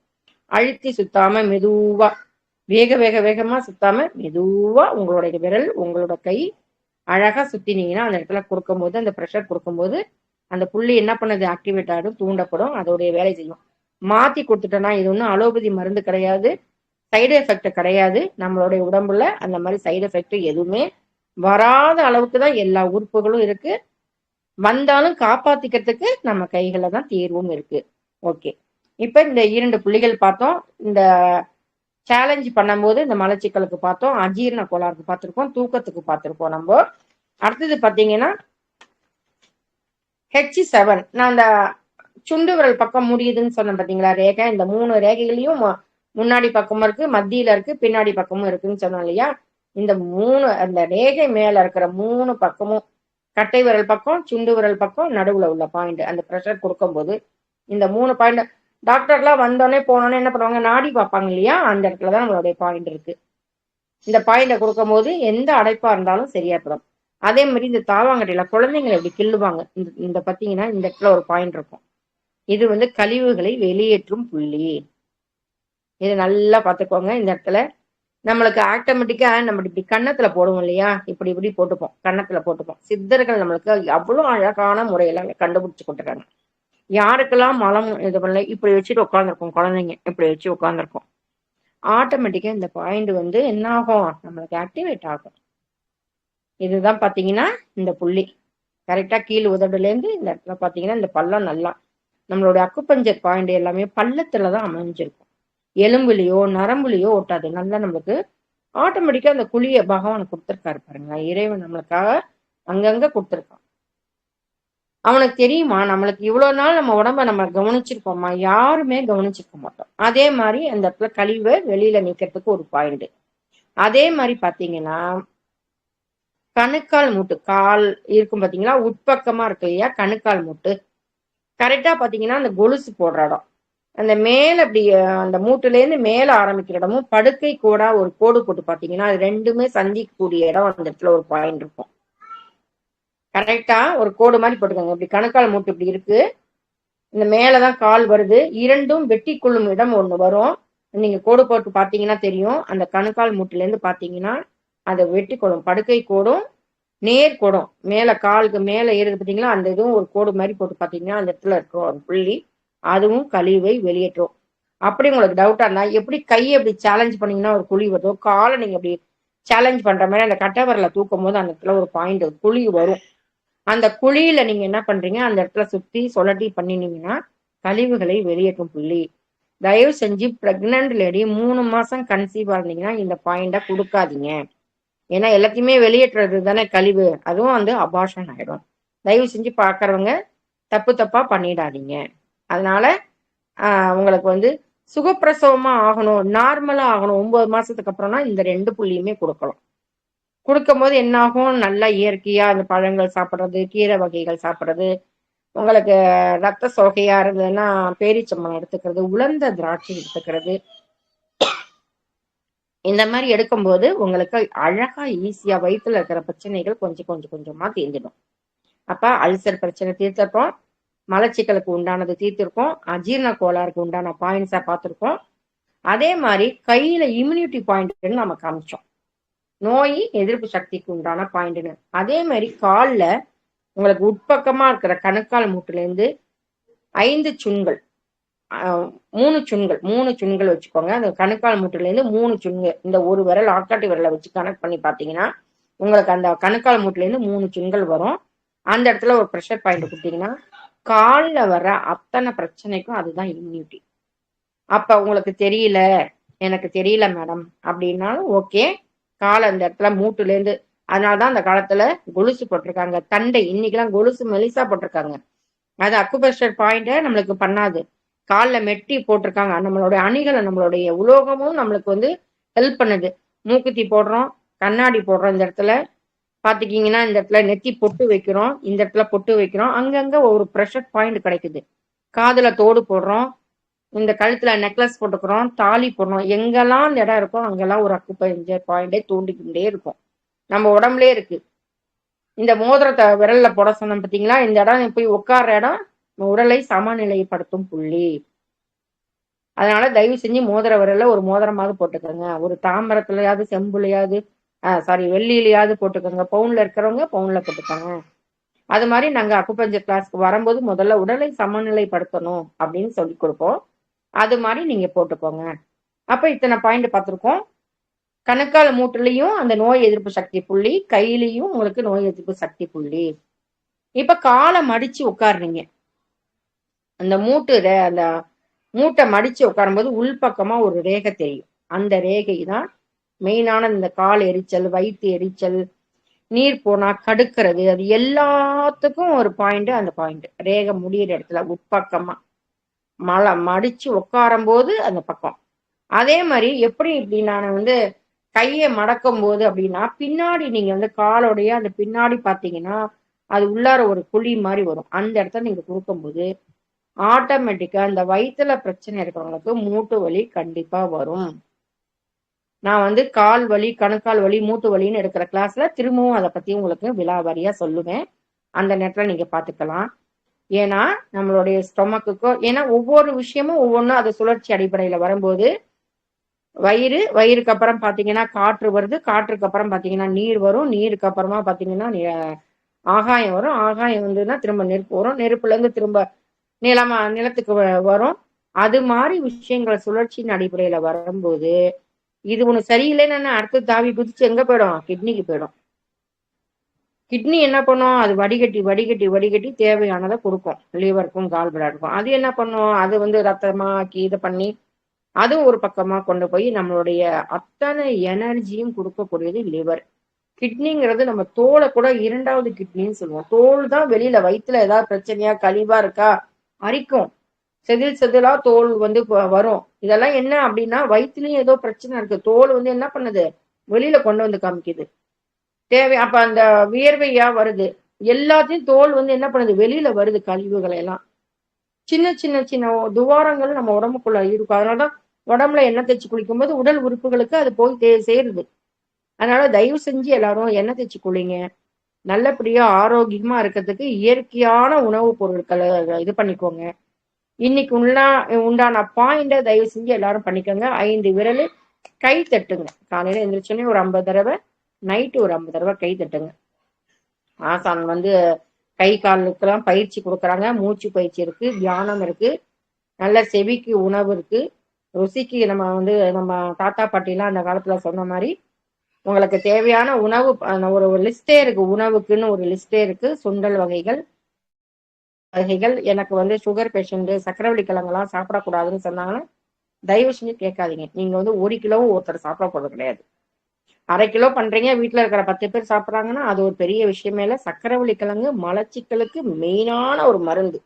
அழுத்தி சுத்தாம மெதுவா வேகமா சுத்தாம மெதுவா உங்களுடைய விரல் உங்களோட கை அழகா சுத்தினீங்கன்னா அந்த இடத்துல கொடுக்கும்போது அந்த ப்ரெஷர் கொடுக்கும்போது அந்த புள்ளி என்ன பண்ணது ஆக்டிவேட் ஆகிடும், தூண்டப்படும், அதோடைய வேலை செய்யும். மாத்தி கொடுத்துட்டோம்னா இது ஒன்றும் அலோபதி மருந்து கிடையாது, சைடு எஃபெக்ட் கிடையாது. நம்மளுடைய உடம்புல அந்த மாதிரி சைடு எஃபெக்ட் எதுவுமே வராத அளவுக்கு தான் எல்லா உறுப்புகளும் இருக்கு. வந்தாலும் காப்பாத்திக்கிறதுக்கு நம்ம கைகளை தான் தீர்வும் இருக்கு. ஓகே, இப்ப இந்த 2 புள்ளிகள் பார்த்தோம். இந்த சேலஞ்ச் பண்ணும்போது இந்த மலச்சிக்கலுக்கு பார்த்தோம், அஜீரண கோளாறுக்கு பார்த்திருக்கோம், தூக்கத்துக்கு பார்த்திருக்கோம். நம்ம அடுத்தது பாத்தீங்கன்னா H7 நான் அந்த சுண்டு விரல் பக்கம் முடியுதுன்னு சொன்னேன் பாத்தீங்களா ரேகை. இந்த 3 ரேகைகளையும் முன்னாடி பக்கமும் இருக்கு, மத்தியில இருக்கு, பின்னாடி பக்கமும் இருக்குன்னு சொன்னோம் இல்லையா. இந்த 3 அந்த ரேகை மேல இருக்கிற 3 பக்கமும் கட்டை விரல் பக்கம், சுண்டு விரல் பக்கம், நடுவுல உள்ள பாயிண்ட் அந்த ப்ரெஷர் கொடுக்கும்போது இந்த 3 பாயிண்ட் டாக்டர்லாம் வந்தோடனே போனோடனே என்ன பண்ணுவாங்க, நாடி பார்ப்பாங்க இல்லையா, அந்த இடத்துலதான் நம்மளுடைய பாயிண்ட் இருக்கு. இந்த பாயிண்ட கொடுக்கும் போது எந்த அடைப்பா இருந்தாலும் சரியாப்படும். அதே மாதிரி இந்த தாவாங்கட்டையில குழந்தைங்களை இப்படி கிள்ளுவாங்க. இந்த பாத்தீங்கன்னா இந்த இடத்துல ஒரு பாயிண்ட் இருக்கும். இது வந்து கழிவுகளை வெளியேற்றும் புள்ளி. இது நல்லா பார்த்துக்கோங்க. இந்த இடத்துல நம்மளுக்கு ஆட்டோமேட்டிக்கா நம்ம இப்படி கன்னத்துல போடுவோம் இல்லையா, இப்படி இப்படி போட்டுப்போம், கன்னத்துல போட்டுப்போம். சித்தர்கள் நம்மளுக்கு அவ்வளவு அழகான முறையில கண்டுபிடிச்சு கொடுத்துருக்காங்க. யாருக்கெல்லாம் மலம் இது பண்ணல இப்படி வச்சுட்டு உட்காந்துருக்கோம், குழந்தைங்க இப்படி வச்சு உட்காந்துருக்கோம், ஆட்டோமேட்டிக்கா இந்த பாயிண்ட் வந்து என்ன ஆகும், நம்மளுக்கு ஆக்டிவேட் ஆகும். இதுதான் பாத்தீங்கன்னா இந்த புள்ளி கரெக்டா கீழ் உதடுல இருந்து இந்த இடத்துல பாத்தீங்கன்னா இந்த பள்ளம் நல்லா நம்மளோட அக்குப்பஞ்சர் பாயிண்ட் எல்லாமே பள்ளத்துலதான் அமைஞ்சிருக்கும். எலும்புலையோ நரம்புலையோ ஓட்டாது. நல்லா நம்மளுக்கு ஆட்டோமேட்டிக்கா அந்த குழிய பகவான் கொடுத்துருக்காரு பாருங்க. இறைவன் நம்மளுக்காக அங்கங்க கொடுத்துருக்கான். அவனுக்கு தெரியுமா நம்மளுக்கு இவ்வளவு நாள் நம்ம உடம்ப நம்ம கவனிச்சிருப்போமா, யாருமே கவனிச்சிருக்க மாட்டோம். அதே மாதிரி அந்த இடத்துல கழிவை வெளியில நீக்கிறதுக்கு ஒரு பாயிண்ட். அதே மாதிரி பாத்தீங்கன்னா கணுக்கால் மூட்டு கால் இருக்கும் பாத்தீங்களா, உட்பக்கமா இருக்கு இல்லையா கணுக்கால் மூட்டு, கரெக்டா பாத்தீங்கன்னா அந்த கொலுசு போடுற இடம், அந்த மேல அப்படி அந்த மூட்டுல இருந்து மேல ஆரம்பிக்கிற இடமும் படுக்கை கோடா ஒரு கோடு போட்டு பாத்தீங்கன்னா அது ரெண்டுமே சந்திக்கக்கூடிய இடம். அந்த இடத்துல ஒரு பாயிண்ட் இருக்கும். கரெக்டா ஒரு கோடு மாதிரி போட்டுக்கோங்க. இப்படி கணுக்கால் மூட்டு இப்படி இருக்கு, இந்த மேலதான் கால் வருது, இரண்டும் வெட்டி கொள்ளும் இடம் ஒண்ணு வரும். நீங்க கோடு போட்டு பாத்தீங்கன்னா தெரியும். அந்த கணுக்கால் மூட்டுல இருந்து பாத்தீங்கன்னா அதை வெட்டி கொள்ளும் படுக்கை கோடும் நேர் கோடும் மேல காலுக்கு மேல ஏறுது பாத்தீங்களா, அந்த இதுவும் ஒரு கோடு மாதிரி போட்டு பாத்தீங்கன்னா அந்த இடத்துல இருக்கும் ஒரு புள்ளி. அதுவும் கழிவை வெளியேற்றும். அப்படி உங்களுக்கு டவுட்டா இருந்தா எப்படி கையை அப்படி சேலஞ்ச் பண்ணீங்கன்னா ஒரு குழி வருதோ, காலை நீங்க அப்படி சேலஞ்ச் பண்ற மாதிரி அந்த கட்டை விரலை தூக்கும் போது அந்த இடத்துல ஒரு பாயிண்ட் குழி வரும். அந்த குழியில நீங்க என்ன பண்றீங்க, அந்த இடத்துல சுத்தி சொலட்டி பண்ணினீங்கன்னா கழிவுகளை வெளியேற்றும் புள்ளி. தயவு செஞ்சு பிரெக்னன்ட் லேடி 3 மாசம் கன்சீவ் ஆனீங்கன்னா இந்த பாயிண்ட கொடுக்காதீங்க. ஏன்னா எல்லாத்தையுமே வெளியேற்றுறது தானே கழிவு, அதுவும் வந்து அபார்ஷன் ஆயிடும். தயவு செஞ்சு பாக்குறவங்க தப்பா பண்ணிடாதீங்க. அதனால உங்களுக்கு வந்து சுகப்பிரசவமா ஆகணும், நார்மலா ஆகணும் 9 மாசத்துக்கு அப்புறம்னா இந்த 2 புள்ளியுமே கொடுக்கலாம். கொடுக்கும் போது என்ன ஆகும், நல்லா இயற்கையா அந்த பழங்கள் சாப்பிட்றது, கீரை வகைகள் சாப்பிட்றது, உங்களுக்கு ரத்த சோகையா இருந்ததுன்னா பேரிச்சம்பழம் எடுத்துக்கிறது, உலர்ந்த திராட்சை எடுத்துக்கிறது, இந்த மாதிரி எடுக்கும்போது உங்களுக்கு அழகா ஈஸியா வயிற்றுல இருக்கிற பிரச்சனைகள் கொஞ்சம் கொஞ்சமா தீர்ந்துடும். அப்ப அல்சர் பிரச்சனை தீர்த்தப்போம், மலச்சிக்கலுக்கு உண்டானது தீர்த்திருக்கோம், அஜீரண கோளாறுக்கு உண்டான பாயிண்ட்ஸா பார்த்திருக்கோம். அதே மாதிரி கையில இம்யூனிட்டி பாயிண்ட்னு நம்ம காமிச்சோம், நோய் எதிர்ப்பு சக்திக்கு உண்டான பாயிண்ட்னு. அதே மாதிரி கால்ல உங்களுக்கு உட்பக்கமா இருக்கிற கணுக்கால் மூட்டுல இருந்து 5 சுண்கள், 3 சுண்கள் வச்சுக்கோங்க. அந்த கணுக்கால் மூட்டுல இருந்து 3 சுண்கள், இந்த ஒரு விரல் ஆட்காட்டி விரலை வச்சு கனெக்ட் பண்ணி பாத்தீங்கன்னா உங்களுக்கு அந்த கணுக்கால் மூட்டுல இருந்து 3 சுண்கள் வரும். அந்த இடத்துல ஒரு ப்ரெஷர் பாயிண்ட் கொடுத்தீங்கன்னா கால்ல வர அத்தனை பிரச்சனைக்கும் அதுதான் இம்யூனிட்டி. அப்ப உங்களுக்கு தெரியல, எனக்கு தெரியல மேடம் அப்படின்னாலும் ஓகே, காலை அந்த இடத்துல மூட்டுல இருந்து, அதனாலதான் அந்த காலத்துல கொலுசு போட்டிருக்காங்க, தண்டை இன்னைக்கெல்லாம் கொலுசு மெலிசா போட்டிருக்காங்க. அது அக்குபெக்சர் பாயிண்ட நம்மளுக்கு பண்ணாது. காலில் மெட்டி போட்டிருக்காங்க, நம்மளுடைய அணிகளை நம்மளுடைய உலோகமும் நம்மளுக்கு வந்து ஹெல்ப் பண்ணுது. மூக்குத்தி போடுறோம், கண்ணாடி போடுறோம், இந்த இடத்துல பாத்துக்கிங்கன்னா இந்த இடத்துல நெத்தி பொட்டு வைக்கிறோம், இந்த இடத்துல பொட்டு வைக்கிறோம், அங்கங்க ஒரு ப்ரெஷர் பாயிண்ட் கிடைக்குது. காதுல தோடு போடுறோம், இந்த கழுத்துல நெக்லஸ் போட்டுக்கிறோம், தாலி போடுறோம், எங்கெல்லாம் இந்த இடம் இருக்கும் அங்கெல்லாம் ஒரு அக்குபஞ்சர் பாயிண்டே தூண்டிக்கிட்டே இருக்கும், நம்ம உடம்புலயே இருக்கு. இந்த மோதிரத்தை விரல்ல போட சொன்னோம் பார்த்தீங்களா, இந்த இடம் போய் உட்கார்ற இடம் உடலை சமநிலைப்படுத்தும் புள்ளி. அதனால தயவு செஞ்சு மோதிர விரல்ல ஒரு மோதிரமாவது போட்டுக்கோங்க, ஒரு தாமிரத்துலயாவது செம்புலையாவது சாரி வெள்ளியிலையாவது போட்டுக்கோங்க, பவுன்ல இருக்கிறவங்க பவுன்ல போட்டுக்கோங்க. அது மாதிரி நாங்க அக்குபஞ்சர் கிளாஸ்க்கு வரும்போது முதல்ல உடலை சமநிலைப்படுத்தணும் அப்படின்னு சொல்லி கொடுப்போம். அது மாதிரி நீங்க போட்டுக்கோங்க. அப்ப இத்தனை பாயிண்ட் பார்த்துருக்கோம். கணுக்கால் மூட்டுலையும் அந்த நோய் எதிர்ப்பு சக்தி புள்ளி, கையிலையும் உங்களுக்கு நோய் எதிர்ப்பு சக்தி புள்ளி. இப்ப காலை மடிச்சு உட்காருறீங்க, அந்த அந்த மூட்டை மடிச்சு உட்காரும்போது உள்பக்கமா ஒரு ரேகை தெரியும். அந்த ரேகை தான் மெயினான இந்த கால் எரிச்சல், வயிற்று எரிச்சல், நீர் போனா கடுக்கிறது, அது எல்லாத்துக்கும் ஒரு பாயிண்ட். அந்த பாயிண்ட் ரேகை முடியிற இடத்துல உட்பக்கமா மடிச்சு உட்காரும் போது அந்த பக்கம். அதே மாதிரி எப்படி இப்படி நான் வந்து கையை மடக்கும் போது அப்படின்னா பின்னாடி நீங்க வந்து காலோடைய அந்த பின்னாடி பாத்தீங்கன்னா அது உள்ளார ஒரு குழி மாதிரி வரும். அந்த இடத்துல நீங்க கொடுக்கும்போது ஆட்டோமேட்டிக்கா இந்த வயிற்றுல பிரச்சனை இருக்கிறவங்களுக்கு மூட்டு வலி கண்டிப்பா வரும். நான் வந்து கால் வலி, கணுக்கால் வலி, மூட்டு வலின்னு எடுக்கிற கிளாஸ்ல திரும்பவும் அதை பத்தி உங்களுக்கு விலாவாரியா சொல்லுவேன். அந்த நேரத்துல நீங்க பாத்துக்கலாம். ஏன்னா நம்மளுடைய ஸ்டொமக்குக்கோ, ஏன்னா ஒவ்வொரு விஷயமும் ஒவ்வொன்றும் அது சுழற்சி அடிப்படையில வரும்போது வயிறுக்கு அப்புறம் பாத்தீங்கன்னா காற்று வருது, காற்றுக்கு அப்புறம் பாத்தீங்கன்னா நீர் வரும், நீருக்கு அப்புறமா பாத்தீங்கன்னா ஆகாயம் வரும், ஆகாயம் வந்துன்னா திரும்ப நெருப்பு வரும், நெருப்புல இருந்து திரும்ப நிலத்துக்கு வரும். அது மாதிரி விஷயங்கள் சுழற்சியின் அடிப்படையில வரும்போது இது ஒண்ணு சரியில்லைன்னு அடுத்து தாவி குதிச்சு எங்க போயிடும், கிட்னிக்கு போயிடும். கிட்னி என்ன பண்ணும், அது வடிகட்டி வடிகட்டி வடிகட்டி தேவையானதை கொடுக்கும் லிவருக்கும் கால் பிளாடுக்கும். அது என்ன பண்ணும், அது வந்து ரத்தமாக்கி இதை பண்ணி அதுவும் ஒரு பக்கமா கொண்டு போய் நம்மளுடைய அத்தனை எனர்ஜியும் கொடுக்கக்கூடியது லிவர். கிட்னிங்கிறது நம்ம தோலை கூட 2வது கிட்னின்னு சொல்லுவோம். தோல் தான் வெளியில வயிற்றுல ஏதாவது பிரச்சனையா கழிவா இருக்கா அரிக்கும், செதில் செதிலா தோல் வந்து வரும். இதெல்லாம் என்ன அப்படின்னா வயிற்றுலயும் ஏதோ பிரச்சனை இருக்கு, தோல் வந்து என்ன பண்ணுது வெளியில கொண்டு வந்து காமிக்குது தேவை. அப்ப அந்த வியர்வையா வருது, எல்லாத்தையும் தோல் வந்து என்ன பண்ணுது வெளியில வருது, கழிவுகளை எல்லாம். சின்ன சின்ன சின்ன துவாரங்கள் நம்ம உடம்புக்குள்ள இருக்கும். அதனாலதான் உடம்புல எண்ணெய் தேய்ச்சி குளிக்கும் போது உடல் உறுப்புகளுக்கு அது போய் சேருது. அதனால தயவு செஞ்சு எல்லாரும் எண்ணெய் தேய்ச்சி குளிங்க. நல்லபடியா ஆரோக்கியமா இருக்கிறதுக்கு இயற்கையான உணவுப் பொருட்களை இது பண்ணிக்கோங்க. இன்னைக்கு உண்டான பாயிண்ட தயவு செஞ்சு எல்லாரும் பண்ணிக்கோங்க. 5 விரல் கை தட்டுங்க, காலையில எழுந்திரிச்சோன்னே ஒரு 50 தடவை, நைட்டு ஒரு 50 தடவை கை தட்டுங்க. ஆசான் வந்து கை காலுக்கெல்லாம் பயிற்சி கொடுக்குறாங்க, மூச்சு பயிற்சி இருக்கு, தியானம் இருக்கு, நல்ல செவிக்கு உணவு இருக்கு, ருசிக்கு நம்ம தாத்தா பாட்டிலாம் அந்த காலத்துல சொன்ன மாதிரி உங்களுக்கு தேவையான உணவு ஒரு லிஸ்டே இருக்கு, உணவுக்குன்னு ஒரு லிஸ்டே இருக்கு. சுண்டல் வகைகள் எனக்கு வந்து சுகர் பேஷண்ட், சக்கரவள்ளி கிழங்கெல்லாம் சாப்பிடக்கூடாதுன்னு சொன்னாங்கன்னா தயவு செஞ்சு கேட்காதீங்க. நீங்க வந்து 1 கிலோவும் ஒருத்தர் சாப்பிட போறது கிடையாது. 1/2 கிலோ பண்றீங்க, வீட்டுல இருக்கிற 10 பேர் சாப்பிட்றாங்கன்னா அது ஒரு பெரிய விஷயமே இல்லை. சக்கரவள்ளி கிழங்கு மலச்சிக்கலுக்கு மெயினான ஒரு மருந்து.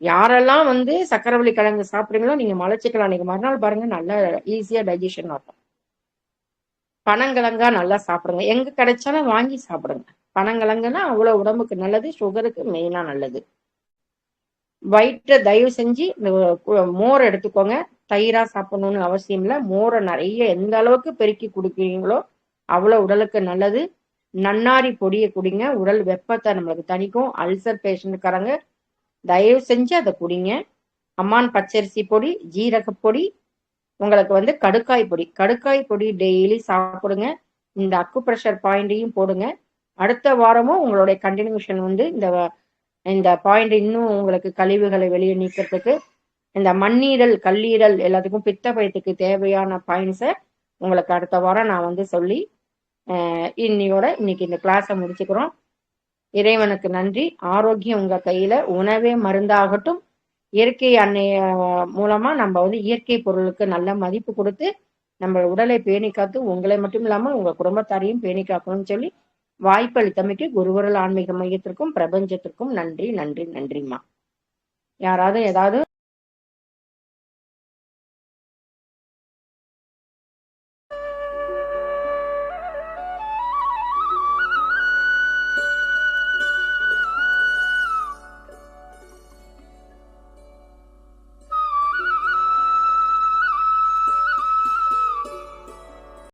யாரெல்லாம் வந்து சக்கரவள்ளி கிழங்கு சாப்பிடுறீங்களோ நீங்க மலச்சிக்கல் அன்னைக்கு மறுநாள் பாருங்க நல்லா ஈஸியா டைஜஷன் ஆகும். பனங்கிழங்கா நல்லா சாப்பிடுங்க, எங்க கிடைச்சாலும் வாங்கி சாப்பிடுங்க. பனங்கிழங்குன்னா அவ்வளவு உடம்புக்கு நல்லது, சுகருக்கு மெயினா நல்லது. வயிற்றை தயவு செஞ்சு இந்த மோர் எடுத்துக்கோங்க. தயிரா சாப்பிடணும்னு அவசியம் இல்லை, மோரை நிறைய எந்த அளவுக்கு பெருக்கி குடிக்கிறீங்களோ அவ்வளவு உடலுக்கு நல்லது. நன்னாரி பொடியை குடிங்க, உடல் வெப்பத்தை நம்மளுக்கு தணிக்கும். அல்சர் பேஷண்ட்காரங்க தயவு செஞ்சு அதை குடிங்க. அம்மான் பச்சரிசி பொடி, ஜீரகப்பொடி, உங்களுக்கு கடுக்காய் பொடி டெய்லி சாப்பிடுங்க. இந்த அக்குப்ரெஷர் பாயிண்டையும் போடுங்க. அடுத்த வாரமும் உங்களுடைய கண்டினியூஷன் இந்த பாயிண்ட் இன்னும் உங்களுக்கு கழிவுகளை வெளியே நீக்கிறதுக்கு, இந்த மண்ணீரல், கல்லீரல் எல்லாத்துக்கும் பித்த பயத்துக்கு தேவையான பாயிண்ட்ஸை உங்களுக்கு அடுத்த வாரம் நான் சொல்லி இன்னைக்கு இந்த கிளாஸை முடிச்சுக்கிறோம். இறைவனுக்கு நன்றி. ஆரோக்கியம் உங்க கையில. உணவே மருந்தாகட்டும். இயற்கை அன்னைய மூலமா நம்ம இயற்கை பொருளுக்கு நல்ல மதிப்பு கொடுத்து நம்ம உடலை பேணி காத்து உங்களை மட்டும் இல்லாம உங்க குடும்பத்தாரையும் பேணி காக்கணும்னு சொல்லி வாய்ப்பு அளித்தமைக்கு குருவருள் ஆன்மீக மையத்திற்கும் பிரபஞ்சத்திற்கும் நன்றி நன்றி நன்றிம்மா. யாராவது ஏதாவது